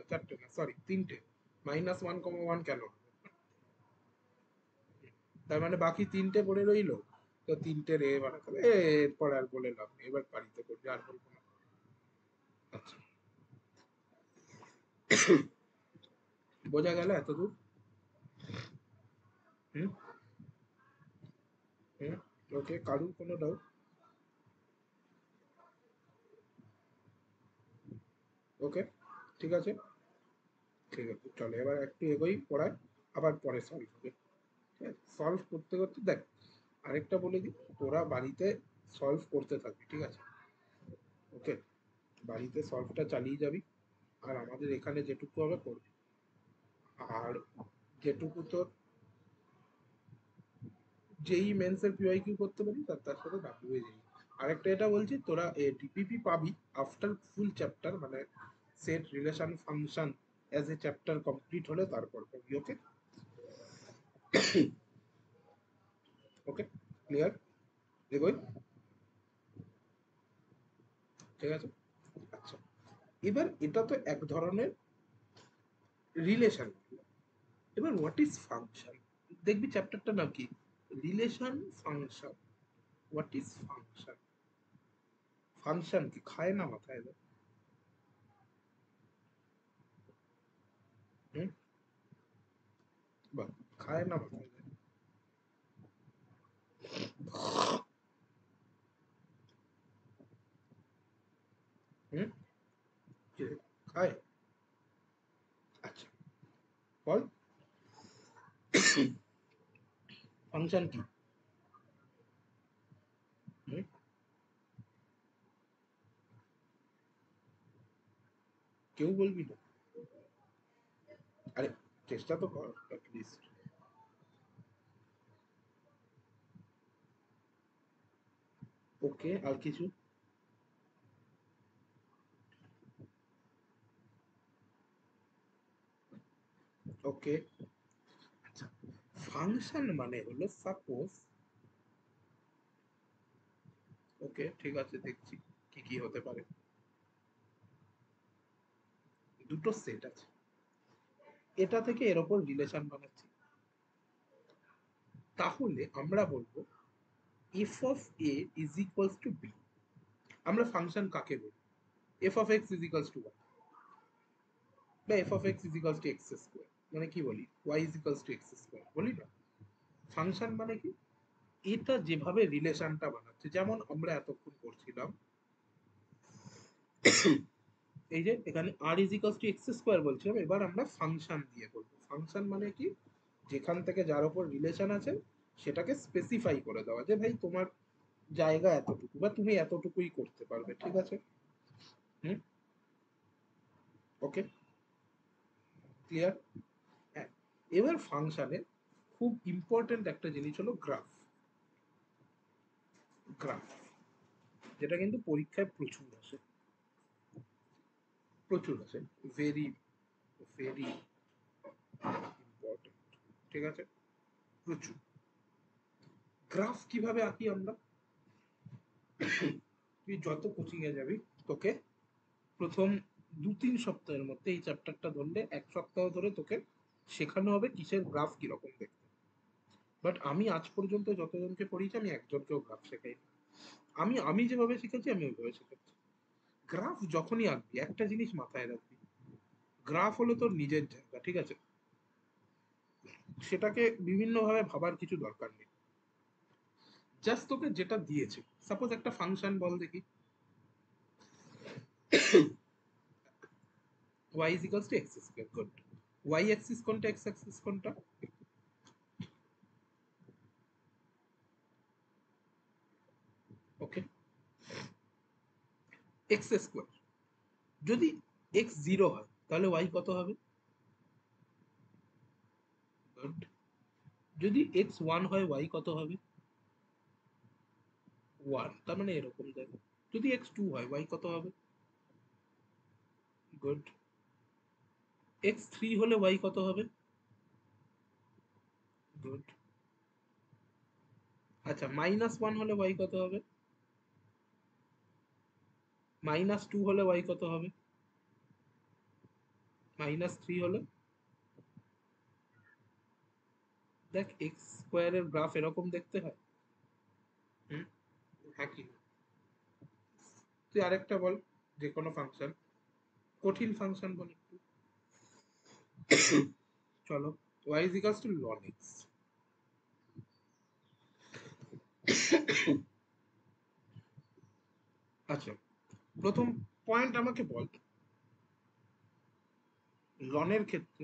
সরি তিনটে। -1,1 কেন? তার মানে বাকি তিনটে পড়ে রইলো। তো তিনটে রে বানাতে হবে। এরপর আর বলে লাভ নেই, এবার বাড়িতে করবি, আর বলবো না। আচ্ছা, বোঝা গেল এতদূর? হুম হুম ওকে, কারুর কোনো ডাউট? ওকে, ঠিক আছে। ঠিক আছে, চলো এবার একটু এগোই পড়ায়, আবার পরে সলভ হবে। ঠিক আছে, সলভ করতে করতে দেখ, আরেকটা বলে দিই, তোরা বাড়িতে সলভ করতে থাকবি, ঠিক আছে? ওকে, বাড়িতে সলভটা চালিয়ে যাবি, আর আমাদের এখানে যেটুকু হবে করবি। আর যেটুকু তোর যেই মেন্সের পিওয়াইকিউ করতে পারি, তার তার সাথে ডাব্লিউ যেই। আরেকটা এটা বলছি, তোরা ডিপিপি পাবি আফটার ফুল চ্যাপ্টার, মানে set relation function as a chapter complete হলে তারপর পাবি। ওকে ওকে, ক্লিয়ার? এগোই, ঠিক আছে। আচ্ছা, এবার এটা তো এক ধরনের রিলেশন। এবার হোয়াট ইজ ফাংশন? দেখবি চ্যাপ্টারটা নাম কি, relation function. What is function? Function কি খায় না মাথায় দেয়? হুম, বা খায় না মাথায় দেয়? হুম, যে খায়। আচ্ছা, বল ফাংশন কি? হুম, কেউ বলবি না? আরে চেষ্টা তো কর অ্যাটলিস্ট। ওকে, আর কিছু? ওকে, আচ্ছা, ফাংশন মানে হলো সাপোজ, ওকে ঠিক আছে, দেখছি কি কি হতে পারে। দুটো সেট আছে, এটা থেকে এর ওপর রিলেশন বানাচ্ছি, তাহলে আমরা বলবো f of a is equals to b. আমরা ফাংশন কাকে বলি? F of x is equals to y, বা f of x is equals to x square, মানে কি বলি, y is equals to x square বলি না? ফাংশন মানে কি? এটা যেভাবে রিলেশনটা বানাচ্ছে, যেমন আমরা এতক্ষণ করছিলাম, এই যে এখানে আর is equals to x square বলছিলাম, এবার আমরা ফাংশন দিয়ে বলবো। ফাংশন মানে কি? যেখান থেকে যার উপর রিলেশন আছে সেটাকে স্পেসিফাই করে দেওয়া, যে ভাই তোমার জায়গা এতটুকু, বা তুমি এতটুকুই করতে পারবে, ঠিক আছে? হুম, ওকে, ক্লিয়ার? হ্যাঁ, এবার ফাংশনের খুব ইম্পর্টেন্ট একটা জিনিস হলো গ্রাফ। গ্রাফ, যেটা কিন্তু পরীক্ষায় প্রচুর আসে, প্রচুর আসে, ভেরি ভেরি ইম্পর্টেন্ট, ঠিক আছে? প্রচুর। গ্রাফ কিভাবে আঁকি আমরা? তুই যত কোচিং এ যাবি, তোকে প্রথম 2-3 সপ্তাহের মধ্যে এই চ্যাপ্টারটা ধরলে 1 সপ্তাহ ধরে তোকে শেখানো হবে কিসের গ্রাফ কিরকম দেখতে। বাট আমি আজ পর্যন্ত যতজনকে পড়িয়েছি, আমি একজনকেও গ্রাফ শেখাই। আমি আমি যেভাবে শিখেছি আমি ওইভাবে শিখেছি। গ্রাফ যখনই আঁকবি একটা জিনিস মাথায় রাখবি, গ্রাফ হলো তোর নিজের জায়গা, ঠিক আছে? সেটাকে বিভিন্ন ভাবে ভাবার কিছু দরকার নেই। জাস্ট তোকে যেটা দিয়েছে, সাপোজ একটা ফাংশন বল দেখি, y is equals to x square, good. y axis কোনটা, x axis কোনটা? ওকে, x স্কোয়ার। যদি x 0 হয় তাহলে y কত হবে? গুড। যদি x 1 হয় y কত হবে? 1, তার মানে এরকম যাবে। যদি x 2 হয় y কত হবে? গুড। x 3 হলে y কত হবে? গুড। আচ্ছা -1 হলে y কত হবে? -2 হলে y কত হবে? -3 হলে? দেখ এক্স স্কোয়ারের গ্রাফ এরকম দেখতে হয়। হুম, হ্যাঁ কি? তুই আরেকটা বল, যে কোনো ফাংশন, কঠিন ফাংশন বল একটু। চলো, y is equals to ln x। আচ্ছা, প্রথম পয়েন্ট আমাকে বল, লনের ক্ষেত্রে,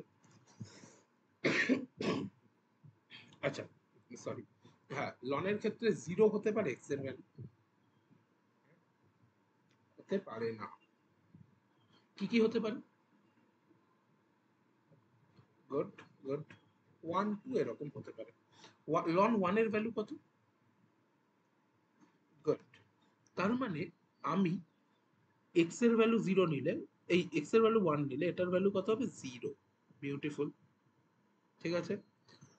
আচ্ছা সরি, হ্যাঁ লনের ক্ষেত্রে 0 হতে পারে x এর ভ্যালু? হতে পারে না। কি কি হতে পারে? Good, good. 1 2 এরকম হতে পারে। লন 1 এর ভ্যালু কত? গুড। তার মানে আমি x এর ভ্যালু 0 নিলে, এই x এর ভ্যালু 1 নিলে এটার ভ্যালু কত হবে? 0। বিউটিফুল। ঠিক আছে।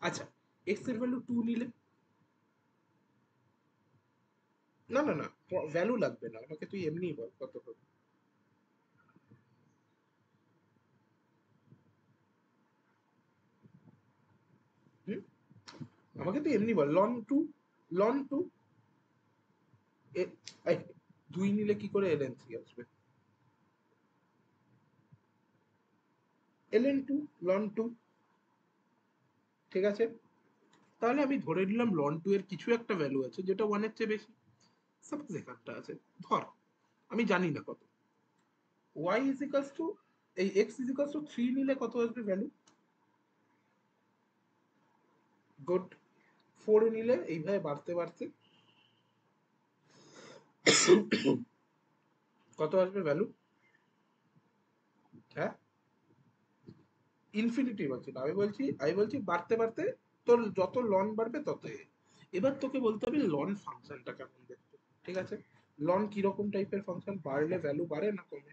আচ্ছা, x এর ভ্যালু 2 নিলে? না না না, ভ্যালু লাগবে না আমাকে, তুই এমনিই বল কত হবে। হুম, আমাকে তুই এমনি বল, লন 2, লন 2 2 নিলে কি করে ln 3 আসবে? ln 2, লন 2। ঠিক আছে, তাহলে আমি ধরে নিলাম লন 2 এর কিছু একটা ভ্যালু আছে যেটা 1 এর চেয়ে বেশি। সাপোজ এখানটা আছে, ধর আমি জানি না কত। y is equals to, এই x is equals to 3 নিলে কত আসবে ভ্যালু? গুড। 4 নিলে এইভাবে বাড়তে বাড়তে কত আসবে ভ্যালু? হ্যাঁ, ইনফিনিটি বলছি না, আমি বলছি বাড়তে বাড়তে তোর যত লন বাড়বে তত এবার তোকে বলতে হবে লন ফাংশনটা কেমন দেখতে। ঠিক আছে, লন কিরকম টাইপের ফাংশন? বাড়লে ভ্যালু বাড়ে না কমে?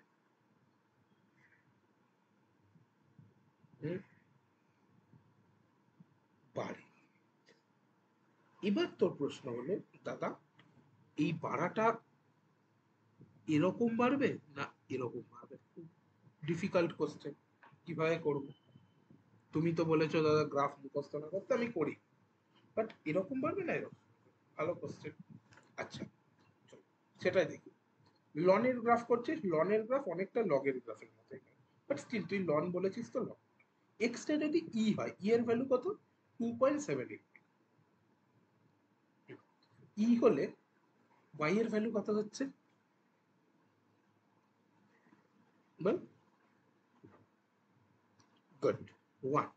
হুম, বাড়ে। এবার তোর প্রশ্ন হলো, দাদা এই বাড়াটা এরকম বাড়বে না এরকম বাড়বে? ডিফিকাল্ট কোশ্চেন, কিভাবে করব? তুমি তো বলেছো দাদা গ্রাফ মুখস্থ না করতে, আমি করি, বাট এরকম বাড়বে না এরকম? ভালো কোশ্চেন। আচ্ছা চল সেটাই দেখি। লনের গ্রাফ করছিস, লনের গ্রাফ অনেকটা লগের গ্রাফের মতো, বাট স্টিল তুই লন বলেছিস তো লন। এক্সটা যদি ই হয়, ই এর ভ্যালু কত? 2.78। ই হলে ওয়াই এর ভ্যালু কত হচ্ছে বল? গুড, 1।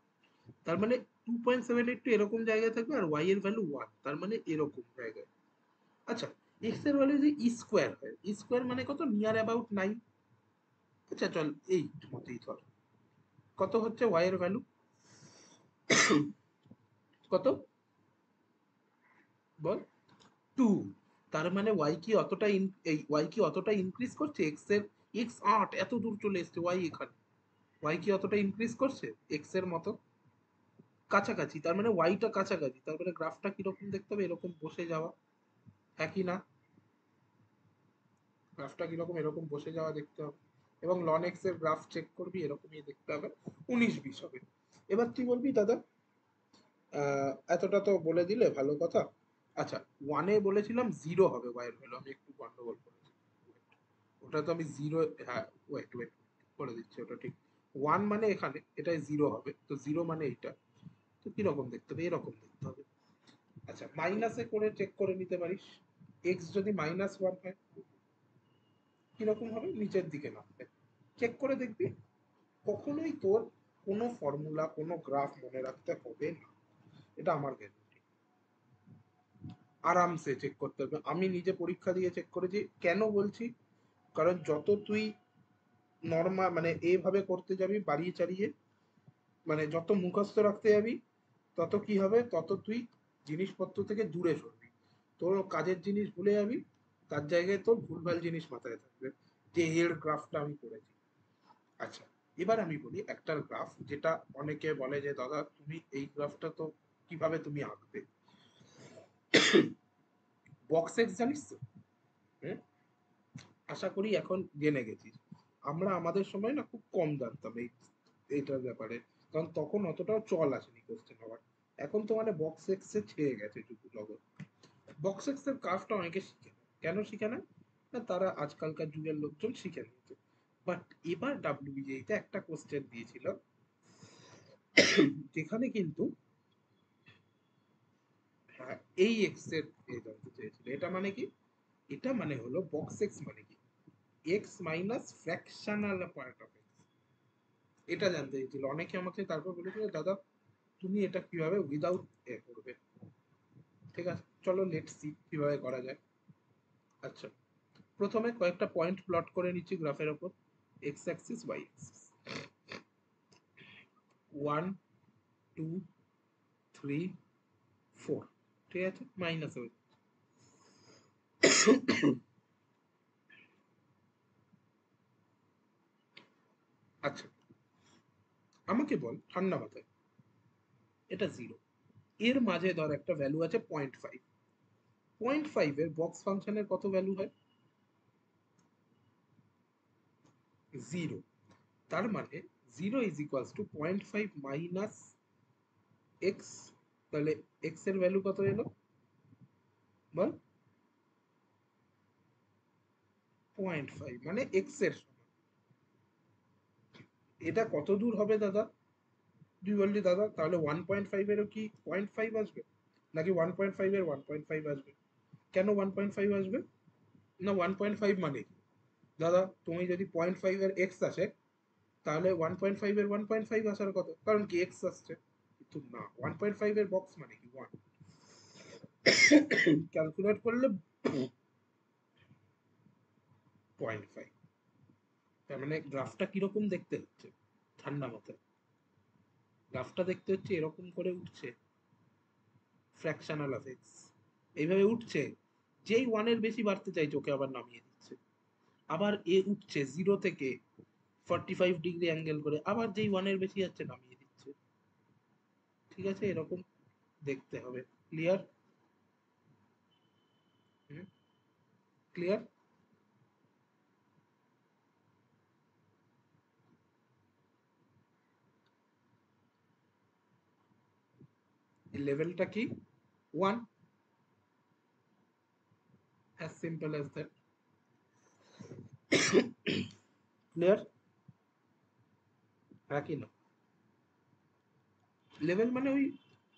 তার মানে 2.78 টু এরকম জায়গায় থাকবে, আর ওয়াই এর ভ্যালু 1, তার মানে এরকম জায়গায়। আচ্ছা, এক্স এর ভ্যালু যদি ই স্কোয়ার হয়, ই স্কোয়ার মানে কত? Near about 9। আচ্ছা চল এই মতেই ধর, কত হচ্ছে ওয়াই এর ভ্যালু? কত বল? 2। তার মানে ওয়াই কি অতটা এই ওয়াই কি অতটা ইনক্রিজ করছে? এক্স এর, এক্স 8 এত দূর চলে এসেছে, ওয়াই এখানে, ওয়াই কি অতটা ইনক্রিজ করছে এক্স এর মতো? কাছাকাছি, তার মানে ওয়াইটা কাছাকাছি, তার মানে গ্রাফটা কিরকম দেখতে হবে? এরকম বসে যাওয়া, একই না? গ্রাফটা কিরকম? এরকম বসে যাওয়া দেখতে হবে। এবং লন এক্স এর গ্রাফ চেক করবি, এরকমই দেখতে হবে, 19-20 হবে। এবার তুই বলবি দাদা এতটা তো বলে দিলে ভালো কথা। আচ্ছা, ওয়ানে বলেছিলাম 0 হবে ওয়াই এর ভ্যালু, আমি একটু গন্ডগোল করেছি। ওটা তো আমি 0, হ্যাঁ ওয়েট ওয়েট করে দিচ্ছি, ওটা ঠিক। 1 মানে এখানে এটাই 0 হবে, তো 0 মানে এইটা, তো কিরকম দেখতে হবে? এরকম দেখতে হবে। আচ্ছা, মাইনাসে করে চেক করে নিতে পারিস, এক্স যদি -1 হয় কিরকম হবে? নিচের দিকে নামবে। চেক করে দেখবি, কখনোই তোর কোনো ফর্মুলা কোনো গ্রাফ মনে রাখতে হবে না, এটা আমার গ্যারান্টি। আরামসে চেক করতে হবে, আমি নিজে পরীক্ষা দিয়ে চেক করেছি। কেন বলছি? কারণ যত তুই নর্মাল মানে এইভাবে করতে যাবি বাড়িয়ে চাড়িয়ে, মানে যত মুখস্থ রাখতে যাবি, তত কি হবে? তত তুই জিনিসপত্র থেকে দূরে সরবি। তোর কাজের জিনিস ভুলে যাবি, তার জায়গায় তোর ভুলভাল জিনিস মাথায় থাকবে, যে এর গ্রাফটা আমি করেছি। আচ্ছা, এবার আমি বলি একটার গ্রাফ, যেটা অনেকে বলে যে দাদা তুমি এই গ্রাফটা তো কিভাবে তুমি আঁকবে। বক্স এক্স জানিস তো? হ্যাঁ, আশা করি এখন জেনে গেছিস। আমরা আমাদের সময় না খুব কম জানতাম এইটার ব্যাপারে, কারণ তখন অতটাও চল আসেনি কোশ্চেন হওয়ার। এখন তো মানে বক্স এক্স এ ছেয়ে গেছে টুকু জগৎ। বক্স এক্স এর কাজটা অনেকে শিখে না। কেন শিখে না? না, তারা আজকালকার যুগের লোকজন শিখে নিয়েছে। বাট এবার ডাব্লিউবিজেতে একটা কোশ্চেন দিয়েছিল যেখানে কিন্তু এই এক্স এর জানতে চেয়েছিল। এটা মানে কি? এটা মানে হলো বক্স এক্স মানে কি, x minus fractional part of x. এটা জানতে চেয়েছিল অনেকে আমাকে। তারপর বলেছিল দাদা তুমি এটা কিভাবে উইদাউট এ করবে। ঠিক আছে, চলো লেটস সি কিভাবে করা যায়। আচ্ছা, প্রথমে কয়েকটা পয়েন্ট প্লট করে নিচ্ছি গ্রাফের ওপর, এক্স অ্যাক্সিস ওয়াই অ্যাক্সিস। 1 2 3 4, ঠিক আছে, মাইনাস হয়ে। আচ্ছা, আমাকে বল ঠান্ডা মাথায়, এটা জিরো, এর মাঝে ধর একটা ভ্যালু আছে 0.5। 0.5 এর বক্স ফাংশনের কত ভ্যালু হয়? জিরো। তার মানে zero is equals two 0.5 minus x. তাহলে এক্স এর ভ্যালু কত এলো বল? 0.5 মানে এক্স এর সমান। এটা কত দূর হবে দাদা? তুই বললি দাদা তাহলে 1.5 এরও কি 0.5 আসবে, নাকি 1.5 এর 1.5 আসবে? কেন 1.5 আসবে না? 1.5 মানে কি দাদা? তুমি যদি 0.5 এর এক্স আসে, তাহলে 1.5 এর 1.5 আসার কথা, কারণ কি এক্স আসছে। কিন্তু না, 1.5 এর বক্স মানে কি 1। ক্যালকুলেট করলে 0.5। তার মানে গ্রাফটা কিরকম দেখতে হচ্ছে ঠান্ডা মাথায়? গ্রাফটা দেখতে হচ্ছে এরকম করে উঠছে, ফ্র্যাকশনাল অফ এক্স এইভাবে উঠছে। যেই ওয়ানের বেশি বাড়তে চাইছে ওকে আবার নামিয়ে দিচ্ছে। আবার এ উঠছে জিরো থেকে 45 ডিগ্রি অ্যাঙ্গেল করে, আবার যেই ওয়ানের বেশি যাচ্ছে নামিয়ে দিচ্ছে। ঠিক আছে, এরকম দেখতে হবে। ক্লিয়ার? ক্লিয়ার? লেভেলটা কি? 1। As simple as that. Clear? হ্যাঁ কি না? লেভেল মানে ওই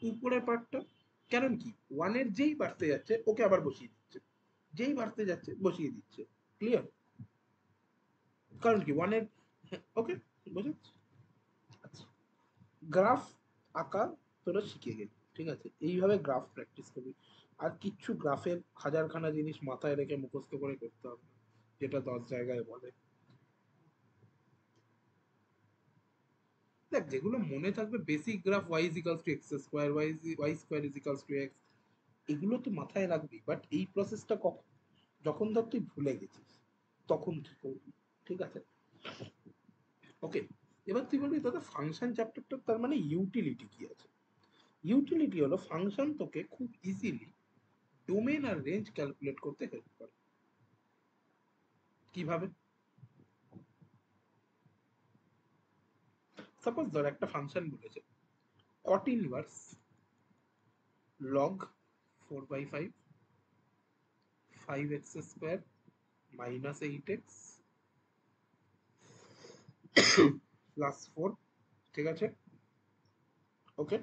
উপরের পার্টটা। কারণ কি ওয়ানের যেই বাড়তে যাচ্ছে ওকে আবার বসিয়ে দিচ্ছে, যেই বাড়তে যাচ্ছে বসিয়ে দিচ্ছে। ক্লিয়ার? কারণ কি ওয়ানের, ওকে বোঝাচ্ছি। আচ্ছা, গ্রাফ আঁকা তোরা শিখে গেলি, ঠিক আছে, এইভাবে গ্রাফ প্র্যাকটিস করবি। আর কিচ্ছু গ্রাফের হাজারখানা জিনিস মাথায় রেখে মুখস্থ করে করতে হবে না, যেটা 10 জায়গায় বলে। দেখ যেগুলো মনে থাকবে basic graph, y is equals to x square, y square is equals to x, এগুলো তো মাথায় রাখবি। বাট এই প্রসেসটা কখন? যখন ধর তুই ভুলে গেছিস তখন কি করবি? ঠিক আছে, ওকে। এবার তুই বলবি দাদা ফাংশন চ্যাপ্টারটা তার মানে ইউটিলিটি কি আছে? ইউটিলিটি হলো ফাংশন তোকে খুব ইজিলি ডোমেন আর রেঞ্জ ক্যালকুলেট করতে হেল্প করে। কিভাবে? সাপোজ ধর একটা ফাংশন বলেছে cot inverse log 4/5 5x square minus 8x plus 4, ঠিক আছে, ওকে,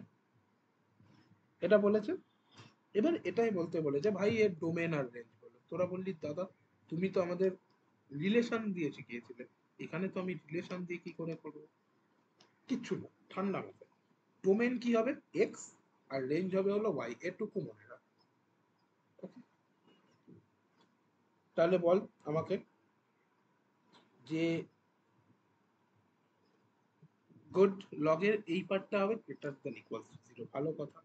এটা বলেছে। এবার এটাই বলতে বলেছে ভাই এর ডোমেন আর রেঞ্জ বলো। তোরা বললি দাদা তুমি তো আমাদের রিলেশন দিয়ে শিখিয়েছিলে, এখানে তো আমি রিলেশন দিয়ে কি করে করবো? কিচ্ছু না, ঠান্ডা মাথায়। ডোমেন কি হবে? এক্স, আর রেঞ্জ হবে হলো ওয়াই, এটুকু মনে রাখ। Okay? তাহলে বল আমাকে যে গুড লগের এই পার্টটা হবে গ্রেটার দেন ইকুয়ালস টু 0, ভালো কথা।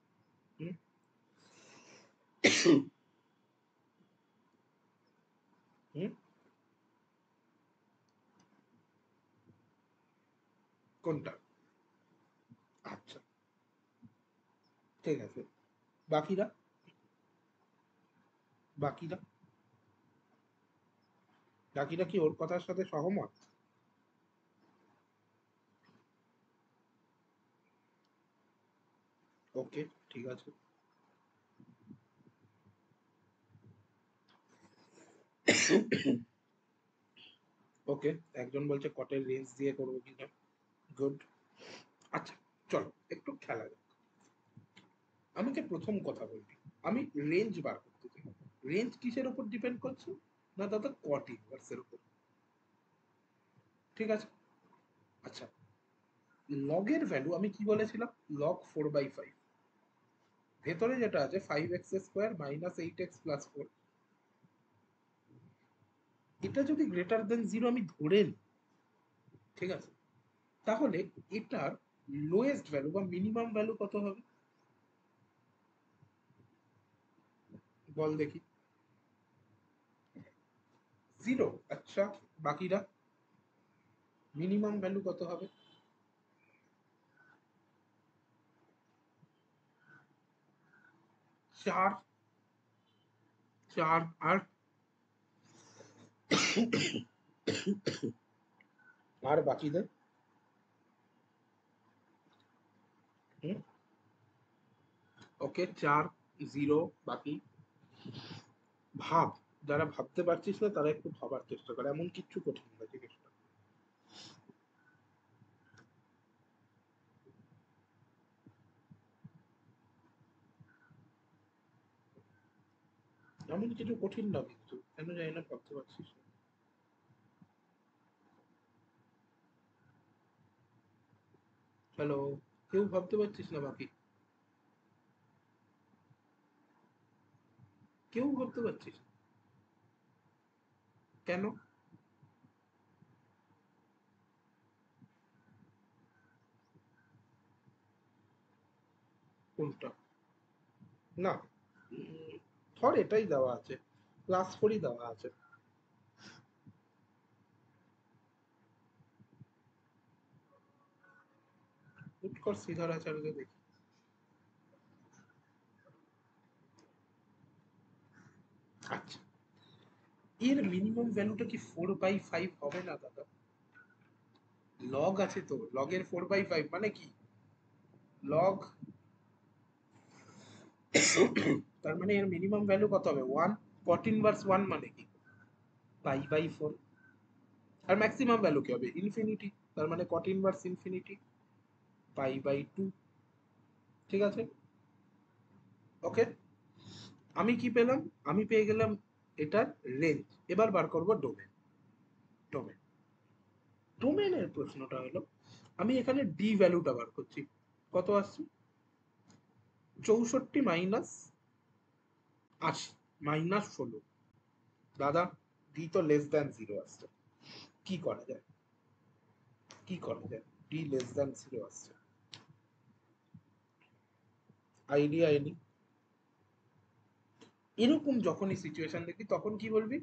হুম? হুম, কোনটা? আচ্ছা, ঠিক আছে। বাকিরা, বাকিরা বাকিরা কি ওর কথার সাথে সহমত? ওকে, ঠিক আছে। ওকে, একজন বলছে কটের রেঞ্জ দিয়ে করবো কিনা। গুড। আচ্ছা, চলো একটু খেলা যাক। আমাকে প্রথম কথা বলবি, আমি রেঞ্জ বার করতে চাই। রেঞ্জ কিসের উপর ডিপেন্ড করছে? না দাদা, কট ইনভার্সের উপর। ঠিক আছে। আচ্ছা, লগের ভ্যালু আমি কি বলেছিলাম? লগ 4/5। ভেতরে যেটা আছে 5x² - 8x+4, এটা যদি গ্রেটার দেন 0 আমি ধরে নিই, ঠিক আছে, তাহলে এটার লোয়েস্ট ভ্যালু বা মিনিমাম ভ্যালু কত হবে? বল দেখি। 0। আচ্ছা, বাকিরা মিনিমাম ভ্যালু কত হবে? 4। 4 আর আর বাকিদের? ওকে, 4, 0, বাকি। ভাব, যারা ভাবতে পারছিস না তারা একটু ভাবার চেষ্টা করে, এমন কিচ্ছু কঠিন না জিনিসটা। এমন কিছু কঠিন না, কিন্তু কেন জানি না ভাবতে পারছিস না। হ্যালো, কেউ ভাবতে পারছিস না? বাকি কেউ ভাবতে পারছিস না? কেন? কোনটা? না, ধর এটাই দেওয়া আছে, +4ই দেওয়া আছে। উৎকর্ষ শ্রীধরাচার্য দেখি। আচ্ছা, এর মিনিমাম ভ্যালুটা কি 4/5 হবে না দাদা? লগ আছে তো, লগের 4/5 মানে কি? লগ, তার মানে এর মিনিমাম ভ্যালু কত হবে? 1। কট ইনভার্স 1 মানে কি? পাই/4। আর ম্যাক্সিমাম ভ্যালু কি হবে? ইনফিনিটি। তার মানে কট ইনভার্স ইনফিনিটি, পাই/2। ঠিক আছে। ওকে, আমি কি পেলাম? আমি পেয়ে গেলাম এটার রেঞ্জ। এবার বার করব ডোমেন। ডোমেন ডোমেনের প্রশ্নটা হলো, আমি এখানে ডি ভ্যালুটা বার করছি। কত আসছে? 64 মাইনাস 80 মাইনাস 16। দাদা, ডি তো লেস দ্যান 0 আসছে। কি করা যায়? কি করা যায়? ডি লেস দ্যান 0 আসছে। Idea any. এরকম যখনই সিচুয়েশন দেখি তখন কি বলবি?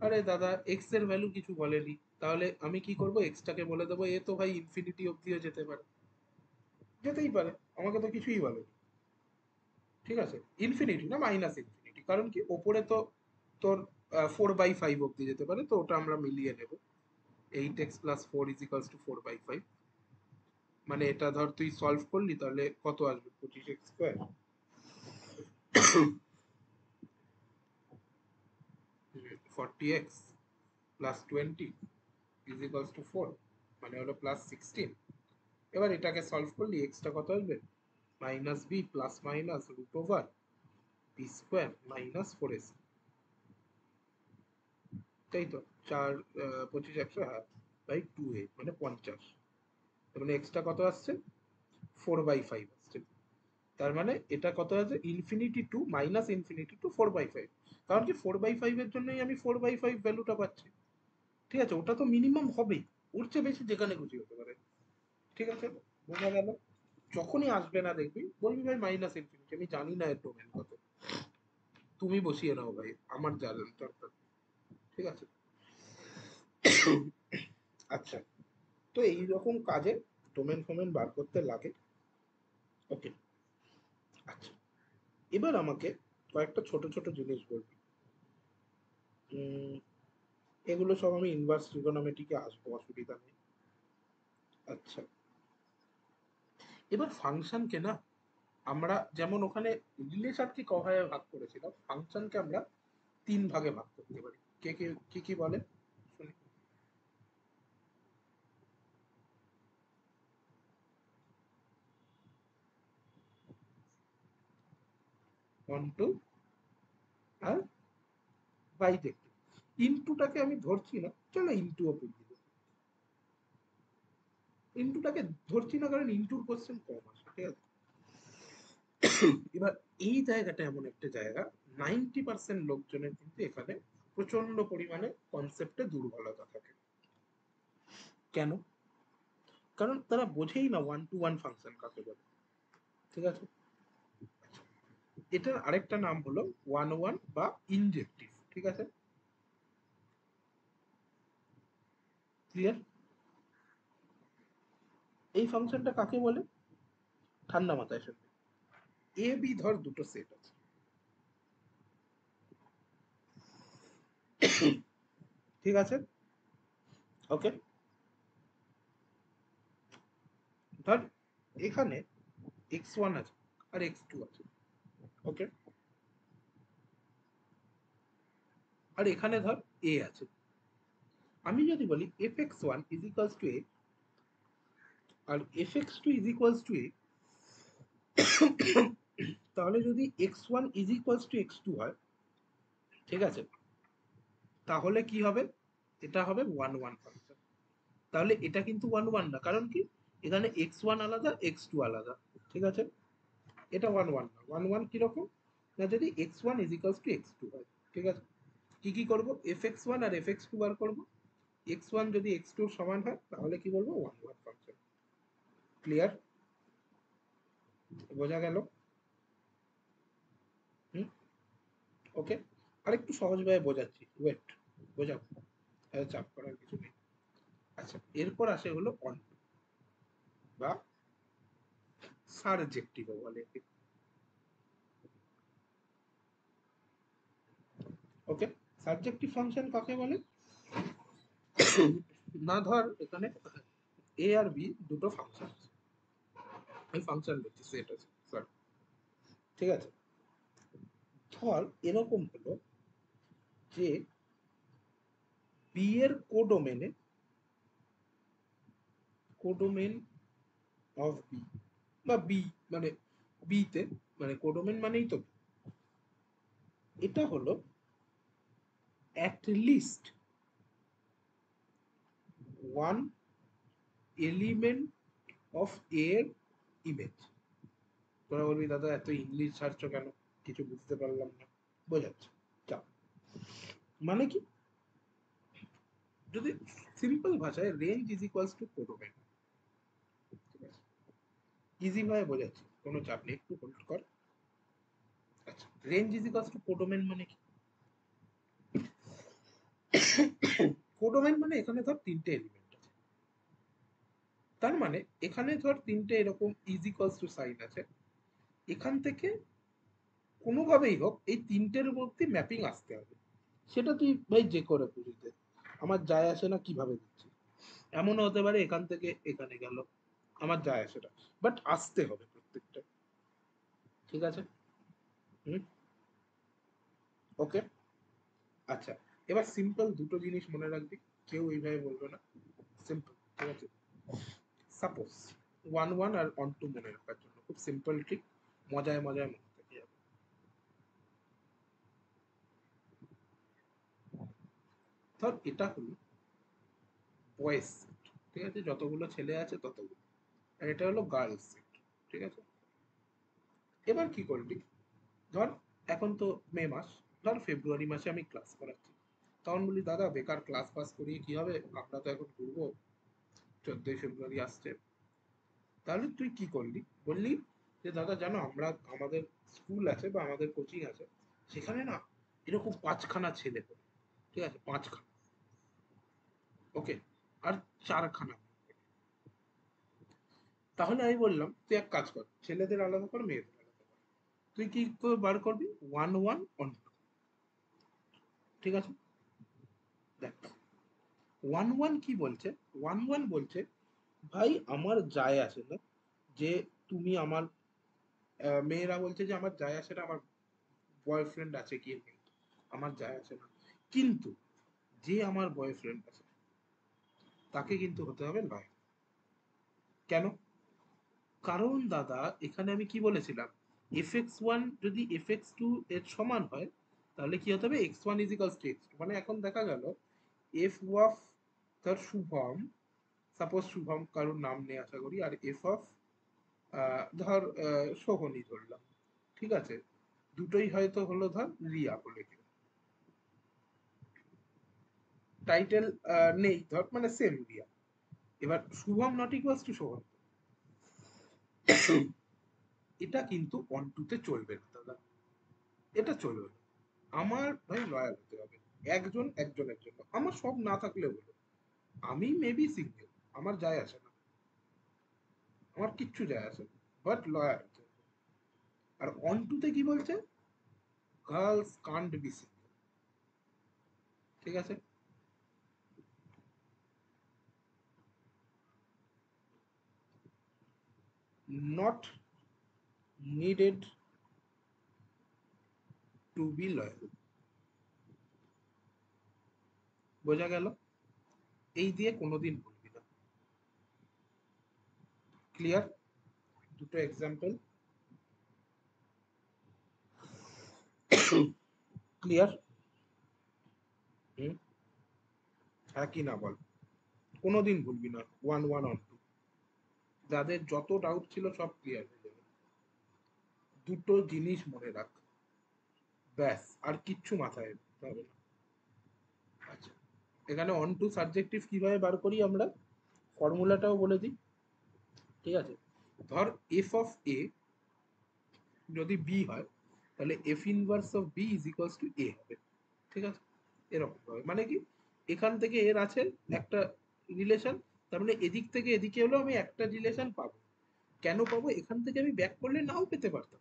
আরে দাদা, এক্স এর ভ্যালু কিছু বলেনি, তাহলে আমি কি করব? এক্সটাকে বলে দেবো এ তো ভাই ইনফিনিটি অব্দিও যেতে পারে। যেতেই পারে, আমাকে তো কিছুই বলেনি। ঠিক আছে, ইনফিনিটি না মাইনাস ইনফিনিটি, কারণ কি ওপরে তো তোর 4/5 অব্দি যেতে পারে, তো ওটা আমরা মিলিয়ে নেব। 8x+4 = 4/5। মানে এটা ধর তুই সলভ করলি, তাহলে কত আসবে? 25x², 40x+20 = 4, মানে হলো +16। এবার এটাকে সলভ করলি, এক্সটা কত আসবে? -b plus minus √b² - 4ac। তাই তো, 4, 25, 100, হ্যাঁ, /2a মানে 50। তার মানে এক্সটা কত আসছে? 4/5 আসছে। তার মানে এটা কত আছে? Infinity two minus infinity two 4/5। কারণ কি 4/5 এর জন্যই আমি 4/5 ভ্যালুটা পাচ্ছি। ঠিক আছে, ওটা তো মিনিমাম হবেই, ওর চেয়ে বেশি যেখানে খুশি হতে পারে। ঠিক আছে, বোঝা গেল। যখনই আসবে না দেখবি, বলবি ভাই মাইনাস ইনফিনিটি, আমি জানি না এর ডোমেন কত। তুমি বসিয়ে নাও ভাই, আমার জানার দরকার। ঠিক আছে। আচ্ছা, তো এইরকম কাজে ডোমেন ফোমেন বার করতে লাগে। ওকে, আচ্ছা, এবার আমাকে কয়েকটা ছোট ছোট জিনিস বলবি। এগুলো সব আমি ইনভার্স ট্রিগোনোমেট্রিকে আসবো, অসুবিধা নেই। আচ্ছা, এবার ফাংশনকে না আমরা যেমন ওখানে রিলেশনকে ক ভাগে ভাগ করেছিলাম, ফাংশনকে আমরা 3 ভাগে ভাগ করতে পারি। কে কে কি কি বলে শুনি। 1 2 আর বাইজেক্টিভ। ইনটুটাকে আমি ধরছি না, চলো ইনটুও পড়ি। ইনটুটাকে ধরছি না কারণ ইনটুর কোশ্চেন কম আসে, ঠিক আছে। এবার এই জায়গাটা এমন একটা জায়গা, 90% লোকজনের কিন্তু এখানে প্রচন্ড পরিমাণে কনসেপ্টে দুর্বলতা থাকে। কেন? কারণ তারা বোঝেই না 1 to 1 ফাংশন কাকে বলে, ঠিক আছে। এটার আরেকটা নাম হলো 1 1 বা ইনজেক্টিভ, ঠিক আছে। ক্লিয়ার? এই ফাংশনটা কাকে বলে? ঠান্ডা মাথায় শুনবে। এ বি ধর দুটো সেট আছে, ঠিক আছে। ওকে, ধর এখানে x1 আছে আর x2 আছে, ওকে। আর এখানে ধর a আছে। আমি যদি বলি fx1 is equals to a R fx2 is equals to a, তাহলে যদি x1 is equals to x2 হয়, ঠিক আছে, তাহলে কি হবে? এটা হবে 1 1 ফাংশন। তাহলে এটা কিন্তু 1 1 না, কারণ কি এখানে x1 আলাদা x2 আলাদা, ঠিক আছে। এটা 1 1 না। 1 1 কিরকম না, যদি x1 is equals to x2 হয়, ঠিক আছে। কি কি করব? fx1 আর fx2 বার করব। x1 যদি x2 এর সমান হয় তাহলে কি বলবো? 1 1 ফাংশন। ক্লিয়ার? বোঝা গেল? হুম, ওকে। আরেকটু সহজভাবে বোঝাচ্ছি, ওয়েট, বোঝাবো, চাপ করার কিছু নেই। আচ্ছা, এরপর আসে হলো অন বা সারজেক্টিভ বলে। ওকে, সাবজেক্টিভ ফাংশন কাকে বলে? না ধর এখানে এ আর বি দুটো ফাংশন আছে, এই ফাংশন বলছি সেট আছে, সরি, ঠিক আছে। ধর এরকম হলো যে বি এর কোডোমেনে, কোডোমেন অফ বি বা বি মানে বি তে, মানে কোডোমেন মানেই তো এটা হলো at least one element of এর ইমেজ। তোরা বলবি দাদা এত ইংলিশ ছাড়ছো কেন, কিছু বুঝতে পারলাম না। বোঝাচ্ছি, চা মানে কি, যদি সিম্পল ভাষায় range is equals two codomain, easy ভাবে বোঝাচ্ছি, কোনো চাপ নেই, একটু হোল্ড কর। আচ্ছা, range is equals two codomain মানে কি? কোডোমেন মানে এখানে ধর তিনটে এলিমেন্ট আছে, তার মানে এখানে ধর তিনটে এরকম ইজ ইকুয়ালস টু সাইন আছে, এখান থেকে কোনোভাবেই হোক এই তিনটের মধ্যে ম্যাপিং আসতে হবে। সেটা তুই ভাই যে করে বুঝতে, আমার যায় আসে না কিভাবে দিচ্ছি। এমনও হতে পারে এখান থেকে এখানে গেল, আমার যায় আসে না, বাট আসতে হবে প্রত্যেকটা, ঠিক আছে। হুম, ওকে। আচ্ছা, এবার সিম্পল দুটো জিনিস মনে রাখবি, কেউ এইভাবে বলবে না, সিম্পল, ঠিক আছে। সাপোজ 1 1 আর অন টু মনে রাখার জন্য খুব সিম্পল ট্রিক, মজায় মজায় মনে থাকে যাবে। ধর এটা হলো বয়েজ সেট, ঠিক আছে, যতগুলো ছেলে আছে ততগুলো, আর এটা হলো গার্লস সেট, ঠিক আছে। এবার কি করবি, ধর এখন তো মে মাস, ধর ফেব্রুয়ারি মাসে আমি ক্লাস করাচ্ছি, তখন বলি দাদা বেকার ক্লাস পাস করিয়ে কি হবে, আমরা তো এখন ঘুরবো, 14ই ফেব্রুয়ারি আসছে। তাহলে তুই কি করলি, বললি যে দাদা জানো আমরা, আমাদের স্কুল আছে বা আমাদের কোচিং আছে, সেখানে না এরকম 5খানা ছেলে পড়ে, ঠিক আছে, 5খানা। ওকে, আর 4খানা। তাহলে আমি বললাম তুই এক কাজ কর, ছেলেদের আলাদা কর, মেয়েদের আলাদা কর। তুই কি বার করবি? 1 1 on 2। ঠিক আছে, দেখ 1 1 কি বলছে। 1 1 বলছে ভাই আমার যায় আসে না যে তুমি আমার, মেয়েরা বলছে যে আমার যায় আসে না আমার বয়ফ্রেন্ড আছে কি নেই, আমার যায় আসে না, কিন্তু যে আমার বয়ফ্রেন্ড আছে তাকে কিন্তু হতে হবে লয়াল। কেন? কারণ দাদা এখানে আমি কি বলেছিলাম, fx1 যদি fx2 এর সমান হয় তাহলে কি হতে হবে, x1 ইজিক্যালস টু x2। মানে এখন দেখা গেল f অফ ধর শুভম, সাপোজ শুভম কারোর নাম নেই আশা করি, আর f অফ ধর সোহনী ধরলাম, ঠিক আছে, দুটোই হয়তো হলো ধর রিয়া বলে কেউ, টাইটেল নেই ধর, মানে সেম রিয়া। এবার Shubham not equals to Sohan, এটা কিন্তু অন টুতে চলবে না দাদা, এটা চলবে না। আমার ভাই লয়াল হতে হবে একজন একজনের জন্য, আমার সব না থাকলেও হলো, আমি মেবি সিঙ্গেল, আমার যায় আসে না, আমার কিচ্ছু যায় আসে না, বাট লয়াল হতে হবে। আর অন টুতে কি বলছে, গার্লস কান্ট বি সিঙ্গেল। ঠিক আছে, not needed to be loyal. বোঝা গেল? এই দিয়ে কোনোদিন বলবি না। ক্লিয়ার? দুটো এক্সাম্পল ক্লিয়ার? হুম, হ্যাঁ কি না বল, কোনোদিন ভুলবি না 1 1 on 2। যাদের যত ডাউট ছিল সব ক্লিয়ার হয়ে যাবে। দুটো জিনিস মনে রাখ, ব্যাস, আর কিচ্ছু মাথায় রাখতে হবে না। আচ্ছা, এখানে অন টু সাবজেক্টিভ কিভাবে বার করি আমরা, ফর্মুলাটাও বলে দিই। ঠিক আছে, ধর এফ অফ এ যদি বি হয় তাহলে f inverse of b is equals to a হবে। ঠিক আছে, এরকম হবে, মানে কি এখান থেকে এর আছে একটা রিলেশন, তার মানে এদিক থেকে এদিকে হলেও আমি একটা রিলেশন পাবো। কেন পাবো? এখান থেকে আমি ব্যাক করলে নাও পেতে পারতাম,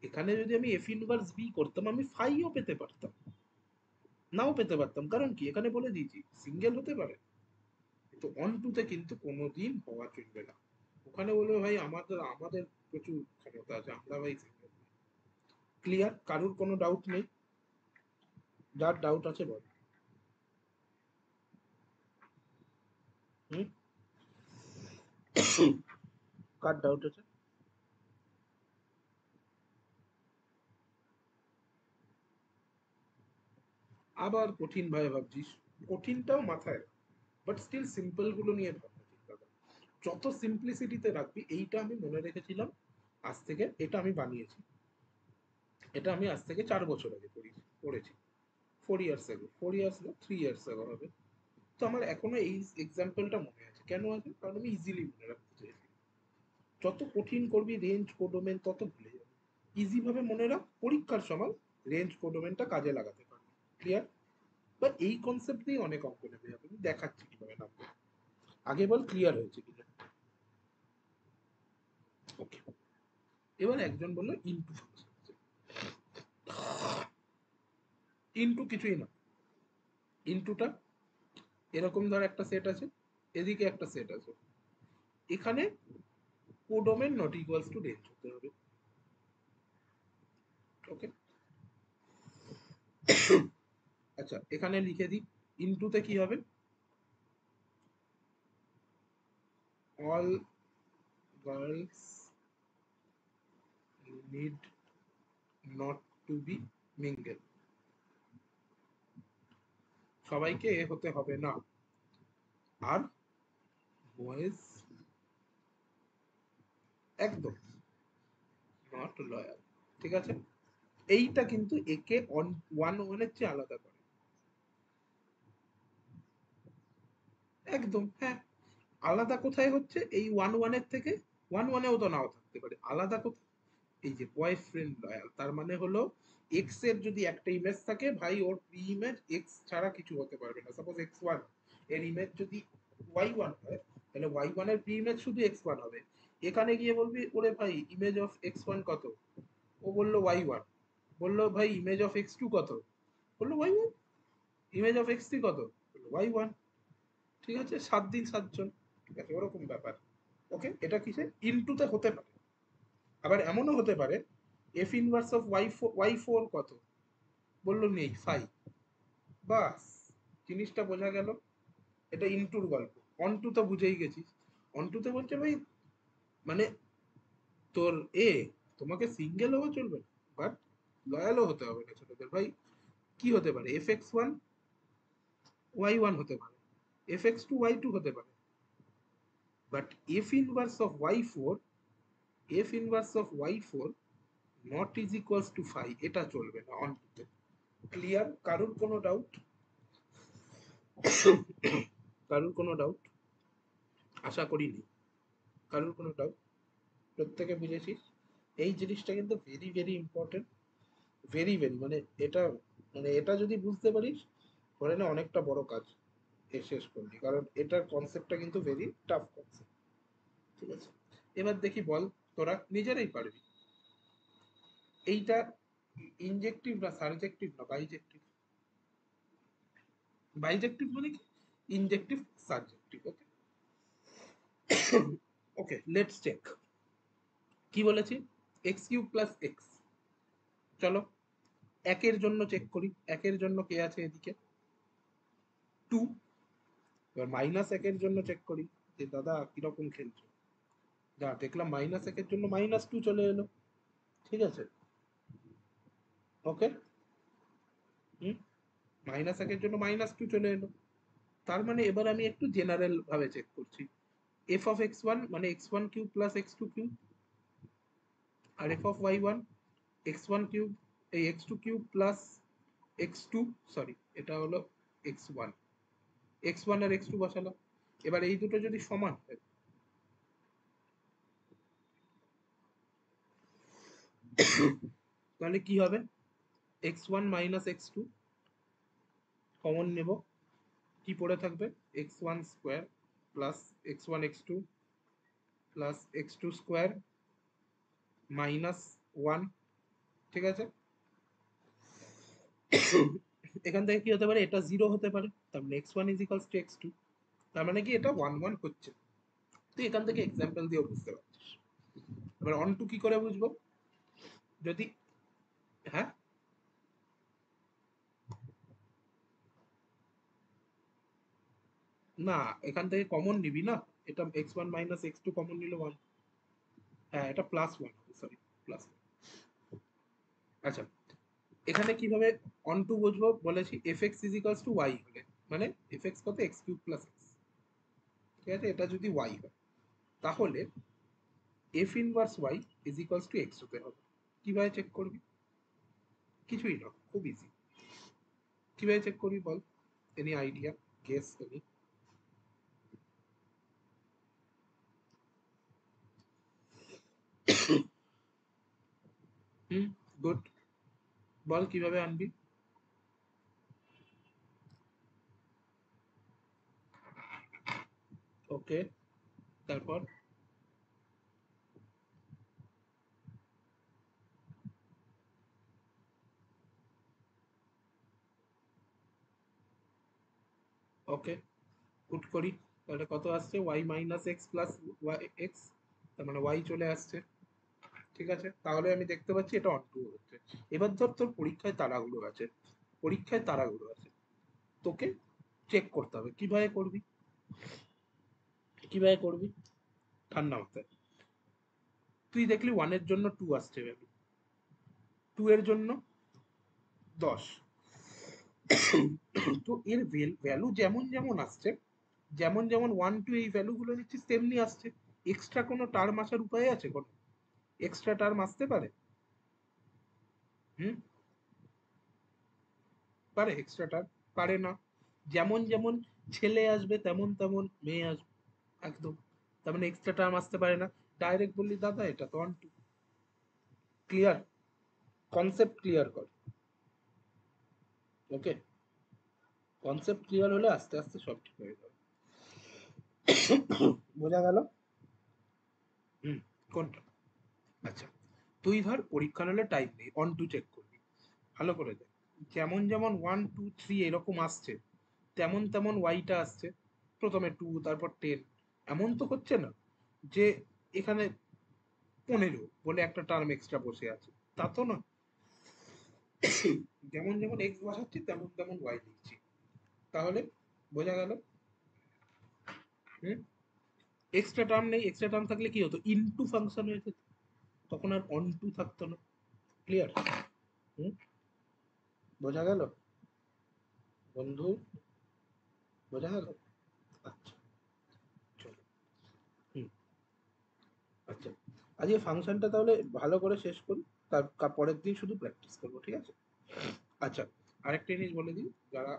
এখানে যদি আমি এফ ইনভার্স বি করতাম আমি ফাইও পেতে পারতাম, নাও পেতে পারতাম, কারণ কি এখানে বলে দিয়েছি সিঙ্গেল হতে পারে। তো অন টুতে কিন্তু কোনোদিন হওয়া চলবে না, ওখানে বলবে ভাই আমাদের আমাদের প্রচুর ক্ষমতা আছে, আমরা ভাই সিঙ্গেল। ক্লিয়ার? কারুর কোনো ডাউট নেই? যার ডাউট আছে বল। হুম, কার ডাউট আছে? আবার কঠিন ভাবে ভাবছিস? কঠিনটাও মাথায়, বাট স্টিল সিম্পল গুলো নিয়ে ভাবনা চিন্তা কর। যত সিম্পলিসিটিতে রাখবি, এইটা আমি মনে রেখেছিলাম আজ থেকে, এটা আমি বানিয়েছি, এটা আমি আজ থেকে 4 বছর আগে পড়েছি, 4 ইয়ার্স আগে, 4 ইয়ার্স না 3 ইয়ার্স আগে হবে। তো আমার এখনো এই এক্সাম্পলটা মনে আছে, কেন আছে? কারণ আমি ইজিলি মনে রাখতে চাইছি। যত কঠিন করবি রেঞ্জ কোডোমেন তত ভুলে যাবে, ইজি ভাবে মনে রাখ, পরীক্ষার সময় রেঞ্জ কোডোমেনটা কাজে লাগাতে পারবি। ক্লিয়ার? বা এই কনসেপ্ট দিয়ে অনেক অঙ্ক নেবে যাবে, আমি দেখাচ্ছি কিভাবে নামবে। আগে বল ক্লিয়ার হয়েছে কিনা। ওকে, এবার একজন বললো ইনটু ফাংশন, ইনটু কিছুই না, ইনটুটা এরকম ধর একটা সেট আছে, এদিকে একটা সেট আছে, এখানে codomain not equals to range হতে হবে। ওকে, আচ্ছা এখানে লিখে দিই, ইনটুতে কি হবে, all girls need not to be mingle, সবাইকে এ হতে হবে না, আর বয়েজ একদম নট লয়াল। ঠিক আছে, এইটা কিন্তু একে 1 1 এর চেয়ে আলাদা করে। একদম হ্যাঁ, আলাদা কোথায় হচ্ছে, এই 1 1 এর থেকে, 1 1 এও তো নাও থাকতে পারে, আলাদা কোথায়, এই যে বয়ফ্রেন্ড লয়াল, তার মানে হলো এক্স এর যদি একটা ইমেজ থাকে ভাই, ওর প্রি ইমেজ এক্স ছাড়া কিছু হতে পারবে না। সাপোজ এক্স ওয়ান এর ইমেজ যদি ওয়াই ওয়ান হয়, তাহলে ওয়াই ওয়ান এর প্রি ইমেজ শুধু এক্স ওয়ান হবে। এখানে গিয়ে বলবি ওরে ভাই ইমেজ অফ এক্স ওয়ান কত, ও বললো ওয়াই ওয়ান, বললো ভাই ইমেজ অফ এক্স টু কত, বললো y one, image of x three কত, বললো ওয়াই ওয়ান। ঠিক আছে, 7 দিন 7 জন, ঠিক আছে, ওরকম ব্যাপার। ওকে, এটা কিসে ইনটুতে হতে পারে। আবার এমনও হতে পারে f inverse of y four কত, বললো নেই 5, বাস জিনিসটা বোঝা গেল। এটা ইনটুর গল্প। অন টু তো বুঝেই গেছিস, অন টুতে বলছে ভাই মানে তোর তোমাকে সিঙ্গেল হওয়া চলবে না, বাট লয়ালও হতে হবে না ছোটদের ভাই। কি হতে পারে, f x one y one হতে পারে, f x two y two হতে পারে, but f inverse of y four, f inverse of y four not is equals to 5, এটা চলবে না অন টুতে। ক্লিয়ার? কারুর কোনো ডাউট? কারুর কোনো ডাউট? আশা করি নেই কারুর কোনো ডাউট। প্রত্যেকে বুঝেছিস? এই জিনিসটা কিন্তু very very important, very very, মানে এটা, মানে এটা যদি বুঝতে পারিস ধরে না অনেকটা বড় কাজ শেষ করলি, কারণ এটার কনসেপ্টটা কিন্তু ভেরি টাফ কনসেপ্ট। ঠিক আছে, এবার দেখি বল, তোরা নিজেরাই পারবি। এইটা ইনজেক্টিভ না সারজেক্টিভ না বাইজেক্টিভ? বাইজেক্টিভ মানে কি, injective subjective. Okay okay, let's check. কি বলেছি, এক্স কিউব প্লাস এক্স। চলো একের জন্য চেক করি, একের জন্য কে আছে এদিকে, 2। এবার মাইনাস একের জন্য চেক করি যে দাদা কিরকম খেলছো, যা দেখলাম মাইনাস একের জন্য -2 চলে এলো। ঠিক আছে, ওকে, হুম, মাইনাস একের জন্য -2 চলে এলো। তার মানে এবার আমি একটু জেনারেল ভাবে চেক করছি। এফ অফ এক্স ওয়ান মানে x one cube plus x two cube, আর f of y one x one cube, এই x two cube plus x two, sorry এটা হলো এক্স ওয়ান, এক্স ওয়ান আর x two বসালাম। এবার এই দুটো যদি সমান হয় তাহলে কি হবে, x one minus x two common নেব, কি পড়ে থাকবে, x one square plus x one x two plus x two square minus one. ঠিক আছে, এখান থেকে কি হতে পারে, এটা 0 হতে পারে, তার মানে x one is equals to x two, তার মানে কি এটা 1 1 হচ্ছে। তুই এখান থেকে এক্সাম্পল দিয়েও বুঝতে পারছিস। এবার অন টু কি করে বুঝবো, যদি, হ্যাঁ না এখান থেকে কমন নিবি না, এটা x one minus x two common নিলে 1, হ্যাঁ এটা প্লাস 1, সরি প্লাস। আচ্ছা, এখানে কিভাবে অন টু বুঝবো বলেছি, f x is equals to y হলে, মানে এফ এক্স কত, এক্স কিউব প্লাস এক্স। ঠিক আছে, এটা যদি ওয়াই হয় তাহলে f inverse y is equals to x হতে হবে। কিভাবে চেক করবি, কিছুই না, খুব ইজি। কিভাবে চেক করবি বল, এনি আইডিয়া, গেস এনি? হুম, গুড, বল কিভাবে আনবি। ওকে, তারপর ওকে পুট করি, তাহলে কত আসছে, y minus x plus y x, তার মানে ওয়াই চলে আসছে। ঠিক আছে, তাহলে আমি দেখতে পাচ্ছি এটা অন টু হচ্ছে। এবার ধর তোর পরীক্ষায় তারাগুলো আছে, পরীক্ষায় তারাগুলো আছে, তোকে চেক করতে হবে। কিভাবে করবি, কিভাবে করবি, ঠান্ডা মাথায়। তুই দেখলি ওয়ানের জন্য 2 আসছে ভ্যালু, 2 এর জন্য 10, তো এর ভ্যালু যেমন যেমন আসছে, যেমন যেমন 1 2 এই ভ্যালুগুলো নিচ্ছিস তেমনি আসছে। এক্সট্রা কোনো টার্ম আসার উপায় আছে, কোনো এক্সট্রা টার্ম আসতে পারে? হুম, পারে এক্সট্রা টার্ম? পারে না। যেমন যেমন ছেলে আসবে তেমন তেমন মেয়ে আসবে, একদম। তার মানে এক্সট্রা টার্ম আসতে পারে না। ডাইরেক্ট বললি দাদা এটা তো onto, clear? Concept clear কর। ওকে, কনসেপ্ট ক্লিয়ার হলে আস্তে আস্তে সব ঠিক হয়ে যাবে। বোঝা গেল? কোনটা? আচ্ছা, তুই ধর পরীক্ষার হলে টাইম নেই, অন টু চেক করবি, ভালো করে দেখ। যেমন যেমন 1 2 3 এরকম আসছে, তেমন তেমন ওয়াইটা আসছে। প্রথমে 2, তারপর 10। এমন তো হচ্ছে না যে এখানে 15 বলে একটা টার্ম এক্সট্রা বসে আছে, তা তো না। যেমন যেমন এক্স বসাচ্ছি তেমন তেমন ওয়াই লিখছি। তাহলে বোঝা গেল? হুম, এক্সট্রা টার্ম নেই। এক্সট্রা টার্ম থাকলে কি হতো? ইনটু ফাংশন হয়ে যেত, তখন আর অন টু থাকতো না। ক্লিয়ার? হুম, বোঝা গেল বন্ধু? বোঝা গেল? আচ্ছা, চলো। হুম, আচ্ছা, আজকে ফাংশনটা তাহলে ভালো করে শেষ করি, তার পরের দিন শুধু প্র্যাকটিস করবো, ঠিক আছে? আচ্ছা, আরেকটা জিনিস বলে দিই, যারা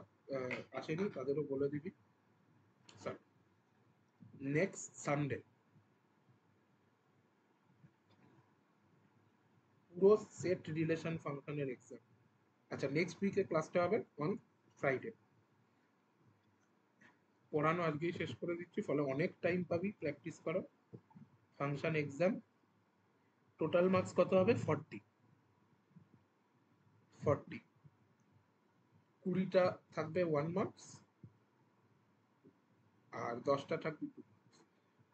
আসেনি তাদেরও বলে দিবি। স্যার, নেক্সট সানডে পুরো সেট রিলেশন ফাংশনের এক্সাম। আচ্ছা, নেক্সট উইকে ক্লাসটা হবে অন ফ্রাইডে। পড়ানো আজকেই শেষ করে দিচ্ছি, ফলে অনেক টাইম পাবি প্র্যাকটিস করো। ফাংশন এক্সাম টোটাল মার্কস কত হবে? 40। 40, 20টা থাকবে 1 মার্কস, আর 10টা থাকবে 2 মার্কস।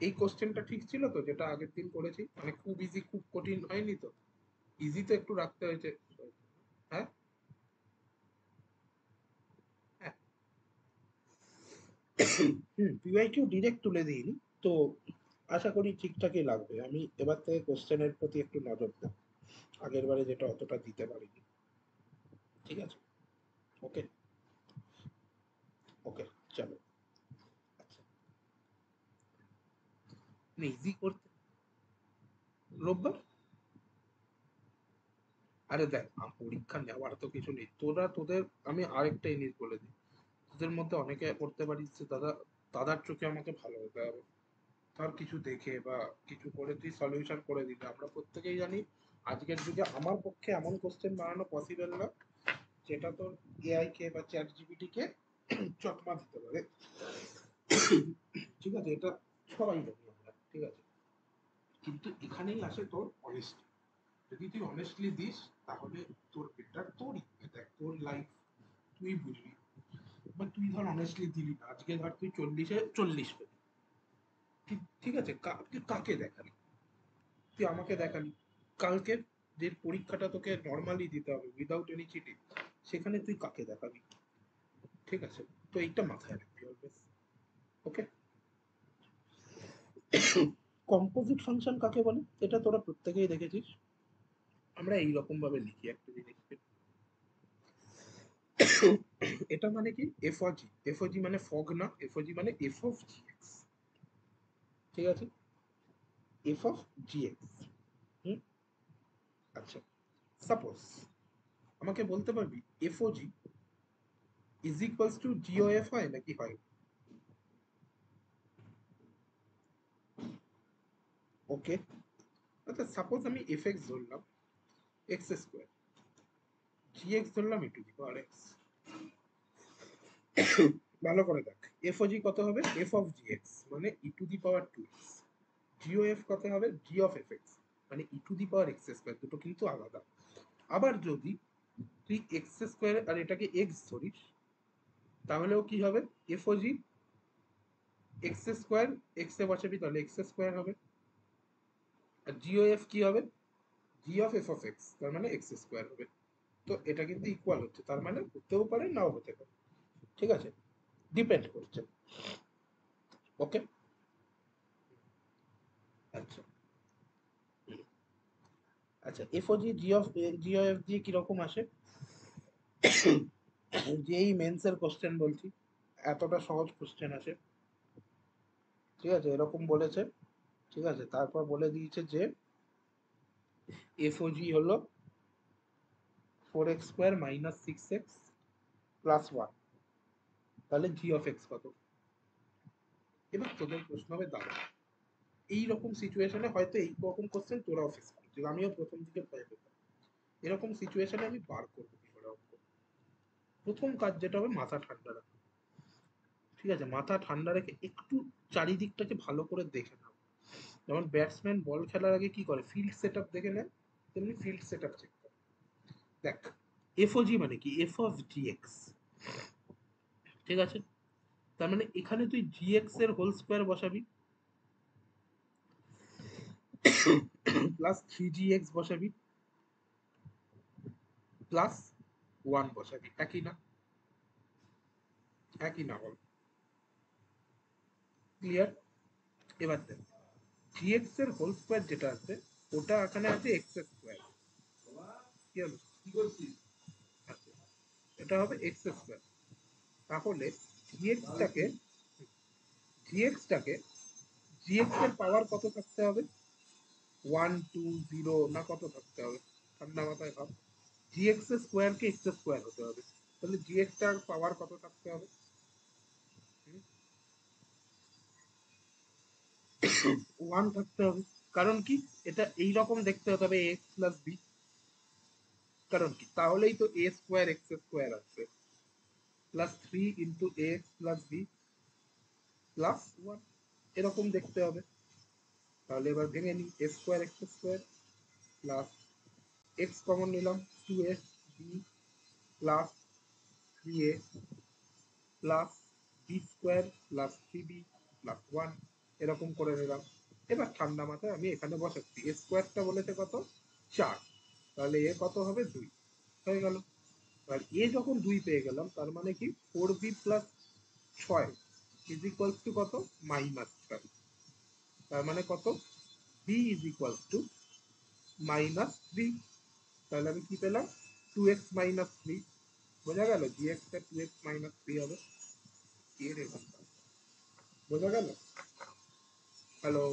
এই কোশ্চেনটা ঠিক ছিল তো, যেটা আগের দিন করেছি? মানে খুব ইজি, খুব কঠিন হয়নি তো? ইজি তো একটু রাখতে হয়েছে। হ্যাঁ, হ্যাঁ। পিওয়াইকিউ ডিরেক্ট তুলে দিইনি তো, আশা করি ঠিকঠাকই লাগবে। আমি এবার থেকে কোশ্চেনের প্রতি একটু নজর দেব, আগের বারে যেটা অতটা দিতে পারিনি। ঠিক আছে? ওকে, ওকে, চলো। আচ্ছা, ইজি করতে রোববার। আরে দেখ, পরীক্ষা নেওয়ার তো কিছু নেই, তোরা তোদের, আমি আরেকটা জিনিস বলে দিই, তোদের মধ্যে অনেকে করতে পারিস যে দাদা, দাদার চোখে আমাকে ভালো হতে হবে, ধর কিছু দেখে বা কিছু করে তুই সলিউশন করে দিবি। আমরা প্রত্যেকেই জানি আজকের যুগে আমার পক্ষে এমন কোশ্চেন বানানো পসিবল না যেটা তোর এআই কে বা চ্যাট জিপিটি কে চকমা দিতে পারে। ঠিক আছে, এটা সবাই জানি আমরা, ঠিক আছে? কিন্তু এখানেই আসে তোর অনেস্টি। যদি তুই অনেস্টলি দিস, তাহলে তোর বেটার, তোরই দেখ, তোর লাইফ তুই বুঝবি। বা তুই ধর অনেস্টলি দিলি না, আজকে ধর তুই 40-এ 40 পেলি, ঠিক আছে, তুই কাকে দেখালি? তুই আমাকে দেখালি। কালকে যে পরীক্ষাটা তোকে নর্মালি দিতে হবে উইদাউট এনি চিটিং, সেখানে তুই কাকে দেখাবি? ঠিক আছে, তো এইটা মাথায় রাখবি অলওয়েজ। ওকে, কম্পোজিট ফাংশন কাকে বলে এটা তোরা প্রত্যেকেই দেখেছিস। আমরা এইরকম ভাবে লিখি একটা জিনিসকে। এটা মানে কি? এফওজি। এফওজি মানে ফগ না, এফওজি মানে এফ অফ জি এক্স। ঠিক আছে, এফ অফ জি এক্স। হুম, আচ্ছা, সাপোজ আমাকে বলতে পারবি এফওজি ইজ ইকুয়ালস টু জিওএফ হয় নাকি হয়? ওকে, আচ্ছা, সাপোজ আমি এফ এক্স ধরলাম এক্স স্কোয়ার, জি এক্স ধরলাম ই টু দি পাওয়ার এক্স। ভালো করে দেখ, এফ ও জি কত হবে? এফ অফ জি এক্স মানে e to the power 2x। G o f কত হবে? জি অফ এফ এক্স মানে e to the power x square. দুটো কিন্তু আলাদা। আবার যদি তুই এক্স স্কোয়ার আর এটাকে এক্স ধরিস, তাহলেও কি হবে? এফ ও জি এক্স স্কোয়ার, এক্স এ বসাবি তাহলে এক্স স্কোয়ার হবে। আর জিও এফ কি হবে? G of F of x, তার মানে এক্স স্কোয়ার হবে। তো এটা কিন্তু ইকুয়াল হচ্ছে, তার মানে হতেও পারে নাও হতে পারে। ঠিক আছে, ডিপেন্ড করছে। ওকে, আচ্ছা, আচ্ছা, f o g g of f দিয়ে কিরকম আসে? যেই মেন্স এর কোশ্চেন বলছি, এতটা সহজ কোশ্চেন আসে। ঠিক আছে, এরকম বলেছে। ঠিক আছে, তারপর বলে দিয়েছে যে এফ ও জি হলো 4x square minus 6x plus 1, তাহলে জি অফ এক্স কত? এবার তোদের প্রশ্ন হবে দাদা, এইরকম সিচুয়েশনে হয়তো এই রকম কোশ্চেন তোরাও ফেস করবি। যে আমিও প্রথম দিকে ভয় পেতাম। এরকম সিচুয়েশনে আমি বার করবো কি করে অঙ্ক? প্রথম কাজ যেটা হবে মাথা ঠান্ডা রাখা। ঠিক আছে, মাথা ঠান্ডা রেখে একটু চারিদিকটাকে ভালো করে দেখে নাও। যেমন ব্যাটসম্যান বল খেলার আগে কি করে, ফিল্ড সেট আপ দেখে নেয়, তেমনি ফিল্ড সেট আপ চেক করে। দেখ, এফওজি মানে কি, এফ অফ জিএক্স, ঠিক আছে? তার মানে এখানে তুই জিএক্স এর হোল স্কোয়ার বসাবি, প্লাস 3gx বসাবি, প্লাস 1 বসাবি। একই না? একই না বল? ক্লিয়ার? এবার দেখ, জিএক্স এর হোল স্কোয়ার যেটা আছে ওটা এখানে আছে এক্স স্কোয়ার। কি হলো? আচ্ছা, এটা হবে এক্স স্কোয়ার। তাহলে জিএক্সটাকে জিএক্সটাকে জিএক্স এর পাওয়ার কত থাকতে হবে? 1 2 0 না কত থাকতে হবে? ঠান্ডা মাথায় ভাব। জিএক্স এর স্কোয়ার কে এক্স স্কোয়ার হতে হবে, তাহলে জিএক্স টার পাওয়ার কত থাকতে হবে? 1 থাকতে হবে। কারণ কি, এটা এইরকম দেখতে হতে হবে এক্স প্লাস বি। কারণ কি, তাহলেই তো এ স্কোয়ার এক্স স্কোয়ার আসবে, plus 3 into a x plus b plus 1, এরকম দেখতে হবে। তাহলে এবার ভেঙে নিই, a square x square plus x common নিলাম, 2a b plus 3a plus b square plus 3b plus 1, এরকম করে নিলাম। এবার ঠান্ডা মাথায় আমি এখানে বসাচ্ছি, এ স্কোয়ারটা বলেছে কত? 4, তাহলে এ কত হবে? 2 হয়ে গেল। আর এ যখন 2 পেয়ে গেলাম, তার মানে কি 4b plus 6 is equals two কত? -5। তার মানে কত? b is equals to -3। তাহলে আমি কি পেলাম? 2x - 3। বোঝা গেল? gx টা 2x - 3 হবে। এর এরকম বোঝা গেল? হ্যালো?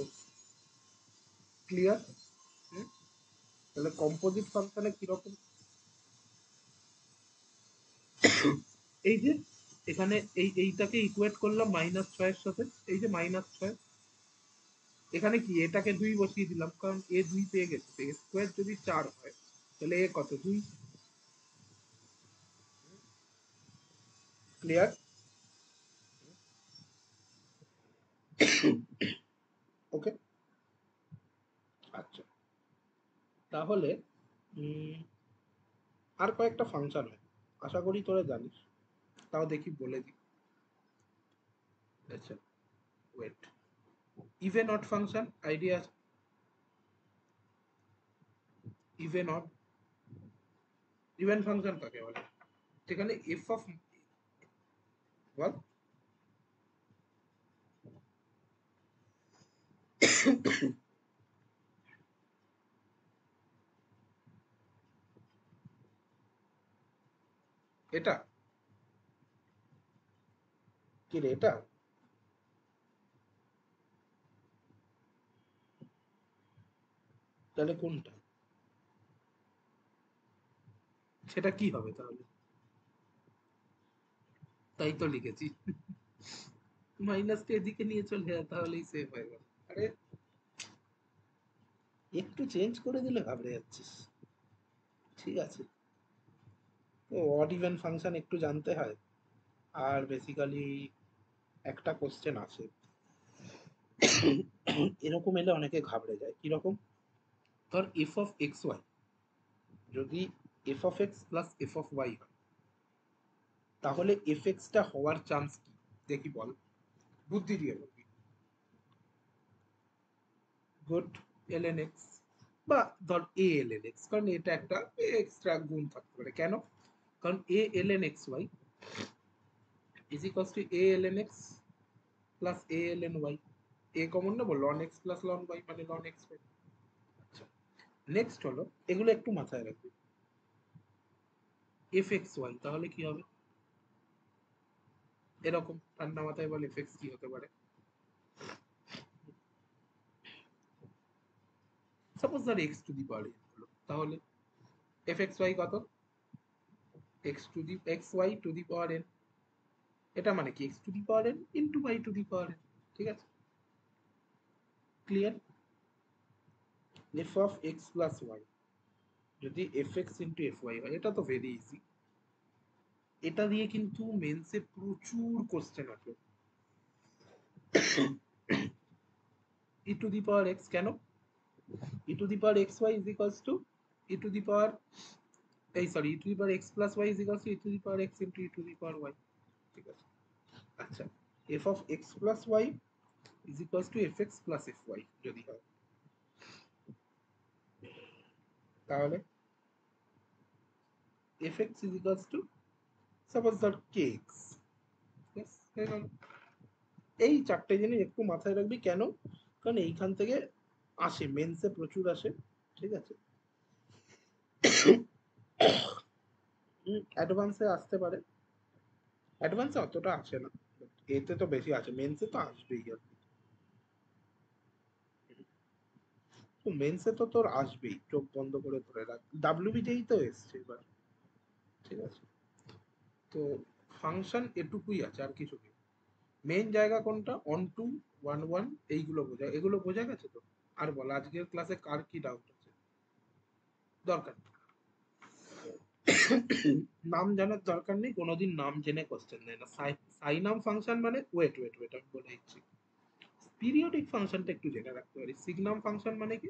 ক্লিয়ার? তাহলে কম্পোজিট ফাংশনে কিরকম, এই যে এখানে এইটাকে ইকুয়েট করলাম -6 এর সাথে, এই যে -6, এখানে কি এটাকে 2 বসিয়ে দিলাম, কারণ এ 2 পেয়ে গেছে। এ স্কোয়ার যদি 4 হয় তাহলে এ কত? 2। ক্লিয়ার? ওকে, আচ্ছা। তাহলে আর কয়েকটা ফাংশন হয়, আশা করি তোরা জানিস, তাও দেখি বলে দিই। আচ্ছা, wait, even odd function idea আছে? ইভেন অড, ইভেন ফাংশন কাকে বলে? যেখানে এফ অফ, বল। এটা কি রে, এটা? তাহলে কোনটা? সেটা কি হবে তাহলে? তাই তো লিখেছি, মাইনাসটা এদিকে নিয়ে চলে যায়, তাহলেই সেভ হয়ে গেল। আরে একটু চেঞ্জ করে দিলে ঘাবড়ে যাচ্ছিস। ঠিক আছে, তো অড ইভেন ফাংশন একটু জানতে হয়। আর বেসিক্যালি একটা কোশ্চেন আছে, এরকম এলে অনেকে ঘাবড়ে যায়। কিরকম? ধর এফ অফ এক্স ওয়াই যদি f of x plus f of y হয়, তাহলে এফ এক্সটা হওয়ার চান্স কি দেখি বল, বুদ্ধি দিয়ে বলবি। গুড, এলএন এক্স, বা ধর এ এলএন এক্স, কারণ এটা একটা এক্সট্রা গুণ থাকতে পারে। কেন? কারণ a l n x y is equals to a l n x plus a l n y. A common নেবো, ln x plus ln y মানে লন এক্স ওয়াই। আচ্ছা, নেক্সট হলো, এগুলো একটু মাথায় রাখবি, এফ এক্স ওয়াই তাহলে কি হবে? এরকম ঠান্ডা মাথায় বল, এফ এক্স কি হতে পারে? সাপোজ ধর x to the power n হলো, তাহলে এফ এক্স ওয়াই কত? X to the x y to the power n. এটা মানে কি, x to the power n into y to the power n. ঠিক আছে, clear? F of x plus y যদি f x into f y হয়, এটা তো very easy. এটা দিয়ে কিন্তু মেন্সে প্রচুর কোশ্চেন আছে। ই টু দি পাওয়ার এক্স কেন? E to the power x y is equals to e to the power e to the power x plus y is equals to e to the power x into e to the power y. ঠিক আছে, আচ্ছা f of x plus y is equals to f x plus f y যদি হয়, তাহলে f x is equals to suppose ধর কে x. এই চারটে জিনিস একটু মাথায় রাখবি, কেন? কারণ এইখান থেকে আসে, মেন্সে প্রচুর আসে। ঠিক আছে, অ্যাডভান্সে আসতে পারে, অ্যাডভান্সে অতটা আসে না, এতে তো বেশি আছে, মেন্সে তো আসবেই আর কি। তো মেন্সে তো তোর আসবেই, চোখ বন্ধ করে ধরে রাখ, ডাব্লিউবিতেই তো এসছে এবার। ঠিক আছে, তো ফাংশন এটুকুই আছে, আর কিছু নেই। মেন জায়গা কোনটা? অন টু, ওয়ান ওয়ান, এইগুলো বোঝা, এগুলো বোঝা গেছে তো। আর বল আজকের ক্লাসে কার কি ডাউট আছে? দরকার নাম জানার দরকার নেই, কোনোদিন নাম জেনে কোশ্চেন দেয় না। সাইনাম ফাংশন মানে ওয়েট ওয়েট ওয়েট আমি বলে দিচ্ছি, পিরিয়ডিক ফাংশনটা একটু জেনে রাখতে পারি। সিগনাম ফাংশন মানে কি?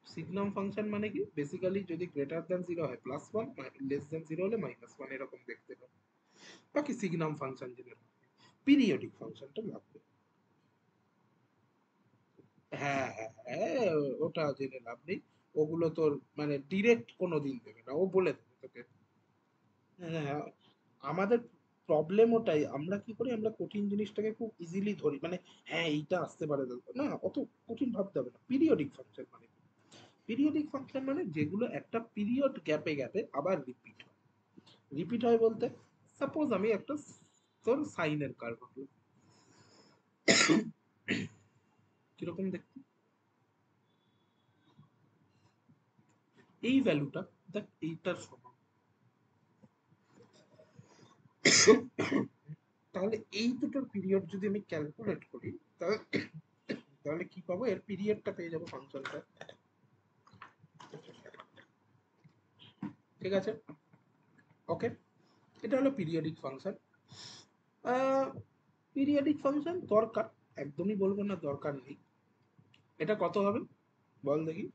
সিগনাম ফাংশন মানে কি বেসিক্যালি যদি গ্রেটার দ্যান জিরো হয় plus one, less than zero হলে মাইনাস ওয়ান, এরকম দেখতে পাবে। বাকি সিগনাম ফাংশন জেনে রাখবে, পিরিয়ডিক ফাংশনটা লাগবে। হ্যাঁ হ্যাঁ হ্যাঁ, ওটা জেনে লাভ নেই, ওগুলো তোর মানে ডিরেক্ট কোনো দিন দেবে না, ও বলে দেবে তোকে। হ্যাঁ, আমাদের প্রবলেম ওটাই, আমরা কি করি, আমরা কঠিন জিনিসটাকে খুব ইজিলি ধরি, মানে হ্যাঁ এইটা আসতে পারে না, অত কঠিন ভাবতে হবে না। পিরিয়ডিক ফাংশন মানে, পিরিয়ডিক ফাংশন মানে যেগুলো একটা পিরিয়ড গ্যাপে গ্যাপে আবার রিপিট হয়। রিপিট হয় বলতে সাপোজ আমি একটা তোর সাইনের কার্ভ আঁকলাম, কিরকম দেখতে, এই ভ্যালুটা দেখ এইটার সমান, তাহলে এই দুটোর পিরিয়ড যদি আমি ক্যালকুলেট করি, তাহলে তাহলে কি পাবো, এর পিরিয়ডটা পেয়ে যাবো ফাংশনটা। ঠিক আছে, ওকে, এটা হলো পিরিয়ডিক ফাংশন। পিরিয়ডিক ফাংশন দরকার, একদমই বলবো না দরকার নেই। এটা কত হবে বল দেখি,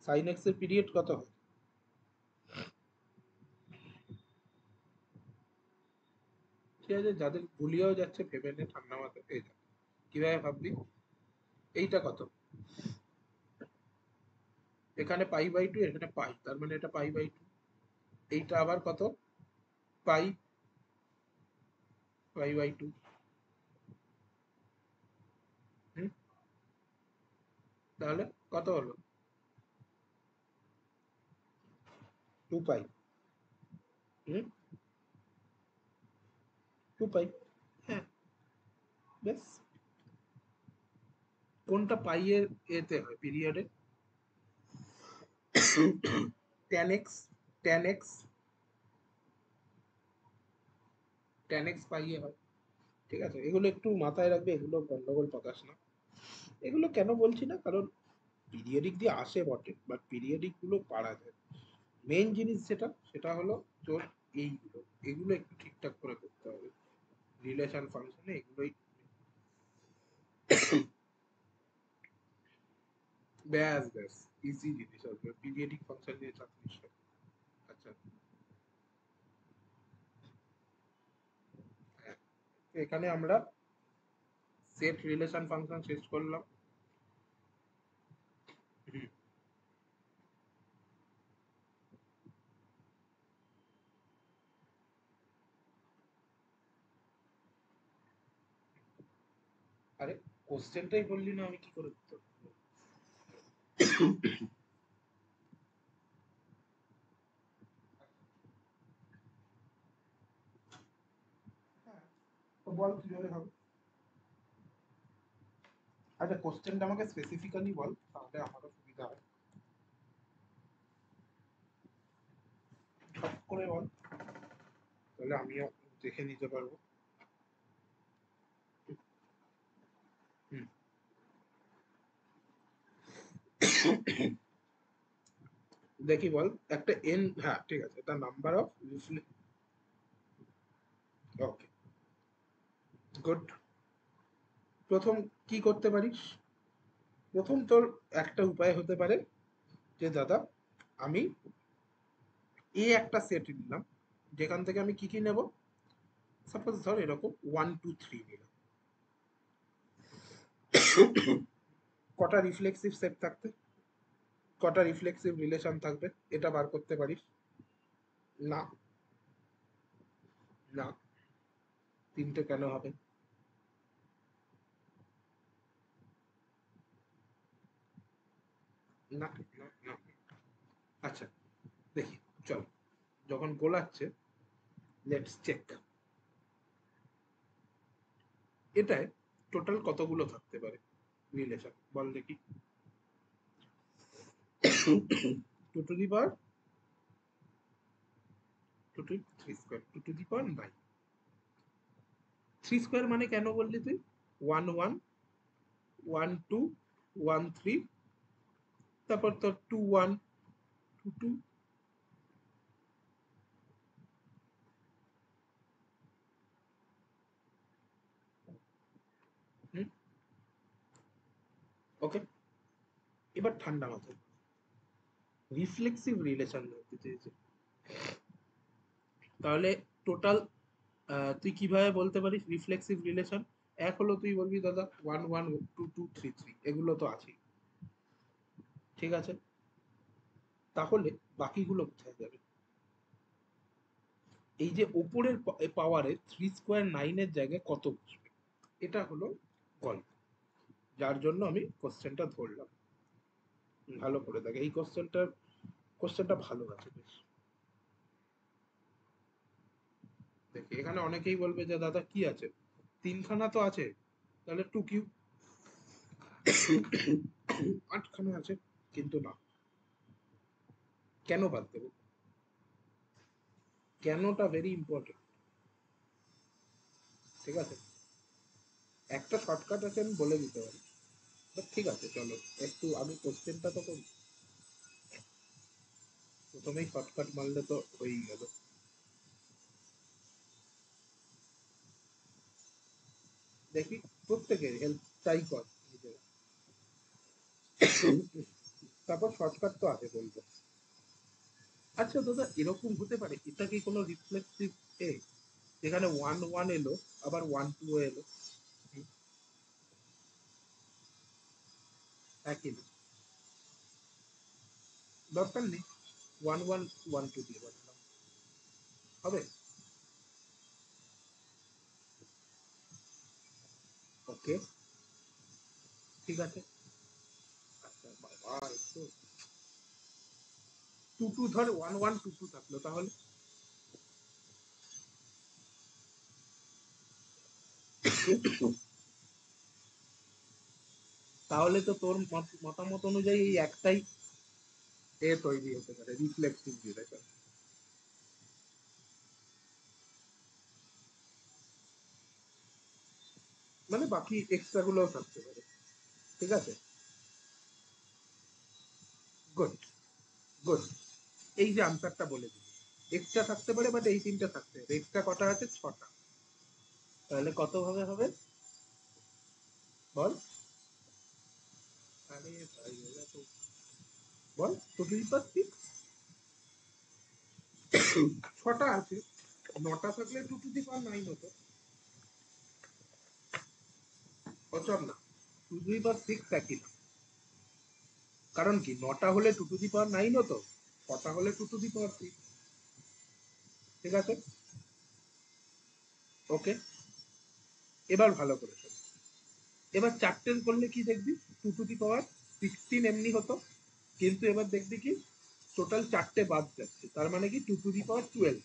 সাইন এক্স এর পিরিয়ড কত হবে? ঠিক আছে, যাদের গুলিয়েও যাচ্ছে ভেবে নে, ঠান্ডা মাথায় পেয়ে যাবে। কিভাবে ভাববি? এইটা কত, এখানে পাই বাই টু, এখানে পাই, তার মানে এটা পাই বাই টু। এইটা আবার কত? পাই, পাই বাই টু। হুম, তাহলে কত হলো? Two pi. হুম, টু পাই। হ্যাঁ, বেশ, কোনটা পাই এর এতে হয় পিরিয়ডে? Tan x, tan x, tan x pi এ হয়। ঠিক আছে, এগুলো একটু মাথায় রাখবে, এগুলো গন্ডগোল পাকাস না। এগুলো কেন বলছি না, কারণ পিরিয়ডিক দিয়ে আসে বটে, বাট পিরিয়ডিক গুলো পারা যায়। মেইন জিনিস যেটা, সেটা হলো তোর এইগুলো, এগুলো একটু ঠিকঠাক করে করতে হবে, রিলেশন ফাংশনে এগুলোই। ব্যাস ব্যাস, ইজি জিনিস আসবে, পিরিয়ডিক ফাংশন নিয়ে চাপ নিস না। আচ্ছা, হ্যাঁ, তো এখানে আমরা সেট রিলেশন ফাংশন শেষ করলাম। হুম, আরে কোশ্চেনটাই বললি না, আমি কি করে উত্তর দেবো? হ্যাঁ, তো বল কিভাবে হবে। আচ্ছা কোশ্চেনটা আমাকে স্পেসিফিক্যালি বল, তাহলে আমারও সুবিধা হয়। শর্ট করে বল, তাহলে আমিও দেখে নিতে পারবো। হুম, দেখি বল একটা এন, হ্যাঁ ঠিক আছে, এটা নাম্বার অফ, ওকে গুড। প্রথম কি করতে পারিস, প্রথম তোর একটা উপায় হতে পারে যে দাদা আমি এ একটা সেট নিলাম, যেখান থেকে আমি কি কি নেব, সাপোজ ধর এরকম 1 2 3 নিলাম। কটা রিফ্লেক্সিভ সেট থাকতে, কটা রিফ্লেক্সিভ রিলেশন থাকবে এটা বার করতে পারিস? না, না, তিনটে কেন হবে? না, না, না। আচ্ছা দেখি, চল, যখন গোলাচ্ছে লেটস চেক এটায় টোটাল কতগুলো থাকতে পারে রিলেশন, বল দেখি। 2 to the power 2 to 3 square 2 to the power 9। 3 square মানে কেন বললি তুই? 1 1 1 2 1 3, তারপর তোর 2 1 2 2। হুম, ওকে। এবার ঠান্ডা মাথায় রিফ্লেক্সিভ রিলেশন বলতে চেয়েছে, তাহলে টোটাল তুই কিভাবে বলতে পারিস রিফ্লেক্সিভ রিলেশন? এক হলো তুই বলবি দাদা 1 1 2 2 3 3, এগুলো তো আছেই, ঠিক আছে, তাহলে বাকিগুলো কোথায় যাবে? এই যে ওপরের পাওয়ারে 3 স্কোয়ার 9 এর জায়গায় কত বসবে, এটা হলো গল্প, যার জন্য আমি কোশ্চেনটা ধরলাম। ভালো করে দেখ এই কোশ্চেনটা ভালো আছে বেশ। দেখি এখানে অনেকেই বলবে যে দাদা কি আছে, তিনখানা তো আছে, তাহলে 2 কিউব, 8খানা আছে, কিন্তু না, কেন বাদ দেবো? কেনটা ভেরি ইম্পর্টেন্ট, ঠিক আছে, একটা শর্টকাট আছে আমি বলে দিতে পারি, বাট ঠিক আছে চলো একটু আমি কোশ্চেনটা তো করি, প্রথমেই শর্টকাট মারলে তো হয়েই গেল। দেখি প্রত্যেকের হেল্প ট্রাই কর নিজেরা। তারপর শর্টকাট তো আছে বলবো। আচ্ছা দাদা এরকম হতে পারে এটা কি কোনো রিফ্লেক্সিভ এ, যেখানে 1 1 এলো আবার 1 2 এলো? হুম, একই না, দরকার নেই, 1 1 1 2 দিয়ে বানালাম, হবে? ওকে ঠিক আছে। আচ্ছা বাবা, একটু 2 2 ধর 1 1 2 2 থাকলো তাহলে, তাহলে তো তোর মতামত অনুযায়ী এই একটাই এ তৈরি হতে পারে রিফ্লেক্সিভ রিলেশন, মানে বাকি এক্সট্রা গুলোও থাকতে পারে, ঠিক আছে, গুড গুড। এই যে আনসারটা বলে দিই, এক্সট্রা থাকতে পারে বাট এই তিনটা থাকতে হবে, এক্সট্রা কটা আছে? 6টা, তাহলে কত ভাবে হবে বল? আরে ভাই এরা তো, বল 2 to the power 6, 6টা আছে, 9টা থাকলে 2 to the power 9 হতো, অচল না, 2 to the power 6 একই না, কারণ কি 9টা হলে 2 to the power 9 হতো, 6টা হলে 2 to the power 6, ঠিক আছে, ওকে। এবার ভালো করে শোন, এবার চারটের করলে কি দেখবি, 2 to the power 16 এমনি হতো, কিন্তু এবার দেখবি কি টোটাল চারটে বাদ যাচ্ছে, তার মানে কি 2 to the power 12।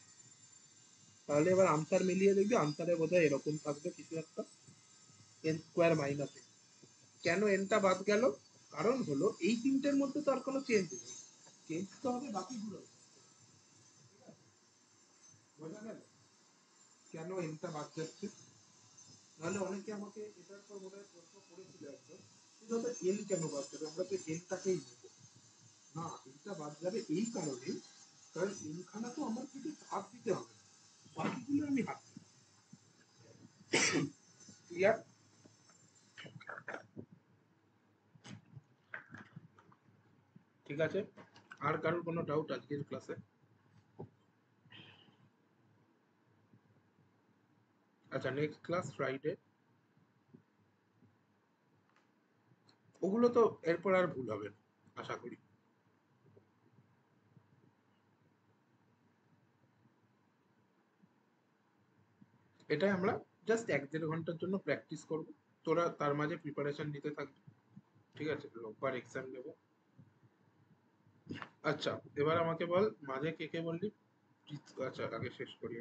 তাহলে এবার আনসার মিলিয়ে দেখবি, আনসারে বোধহয় এরকম থাকবে কিছু একটা, n² - n। কেন এনটা বাদ গেল? কারণ হলো এই তিনটের মধ্যে তো আর কোনো চেঞ্জ নেই, চেঞ্জ তো হবে বাকিগুলো, বোঝা গেল কেন এনটা বাদ যাচ্ছে? নাহলে অনেকে আমাকে এটার পর বোধহয় প্রশ্ন করেছিল একজন, এটা এল কেন বাদ যাবে? আমরা তো এলটাকেই নেব না, এটা বাদ যাবে এই কারণে, কারণ এলখানা তো আমার কিছু হাত দিতে হবে, বাকিগুলো আমি হাত দেব। ক্লিয়ার? ঠিক আছে, আর কারোর কোনো ডাউট আজকের ক্লাসে? আচ্ছা, নেক্সট ক্লাস ফ্রাইডে। ওগুলো তো এরপর আর ভুল হবে না আশা করি। এটা আমরা জাস্ট 1-1.5 ঘন্টার জন্য প্র্যাকটিস করব, তোরা তার মাঝে প্রিপারেশন নিতে থাকবি। ঠিক আছে, রোববার এক্সাম নেব। আচ্ছা, এবার আমাকে বল, মাঝে কে কে বললি? আচ্ছা, আগে শেষ করি।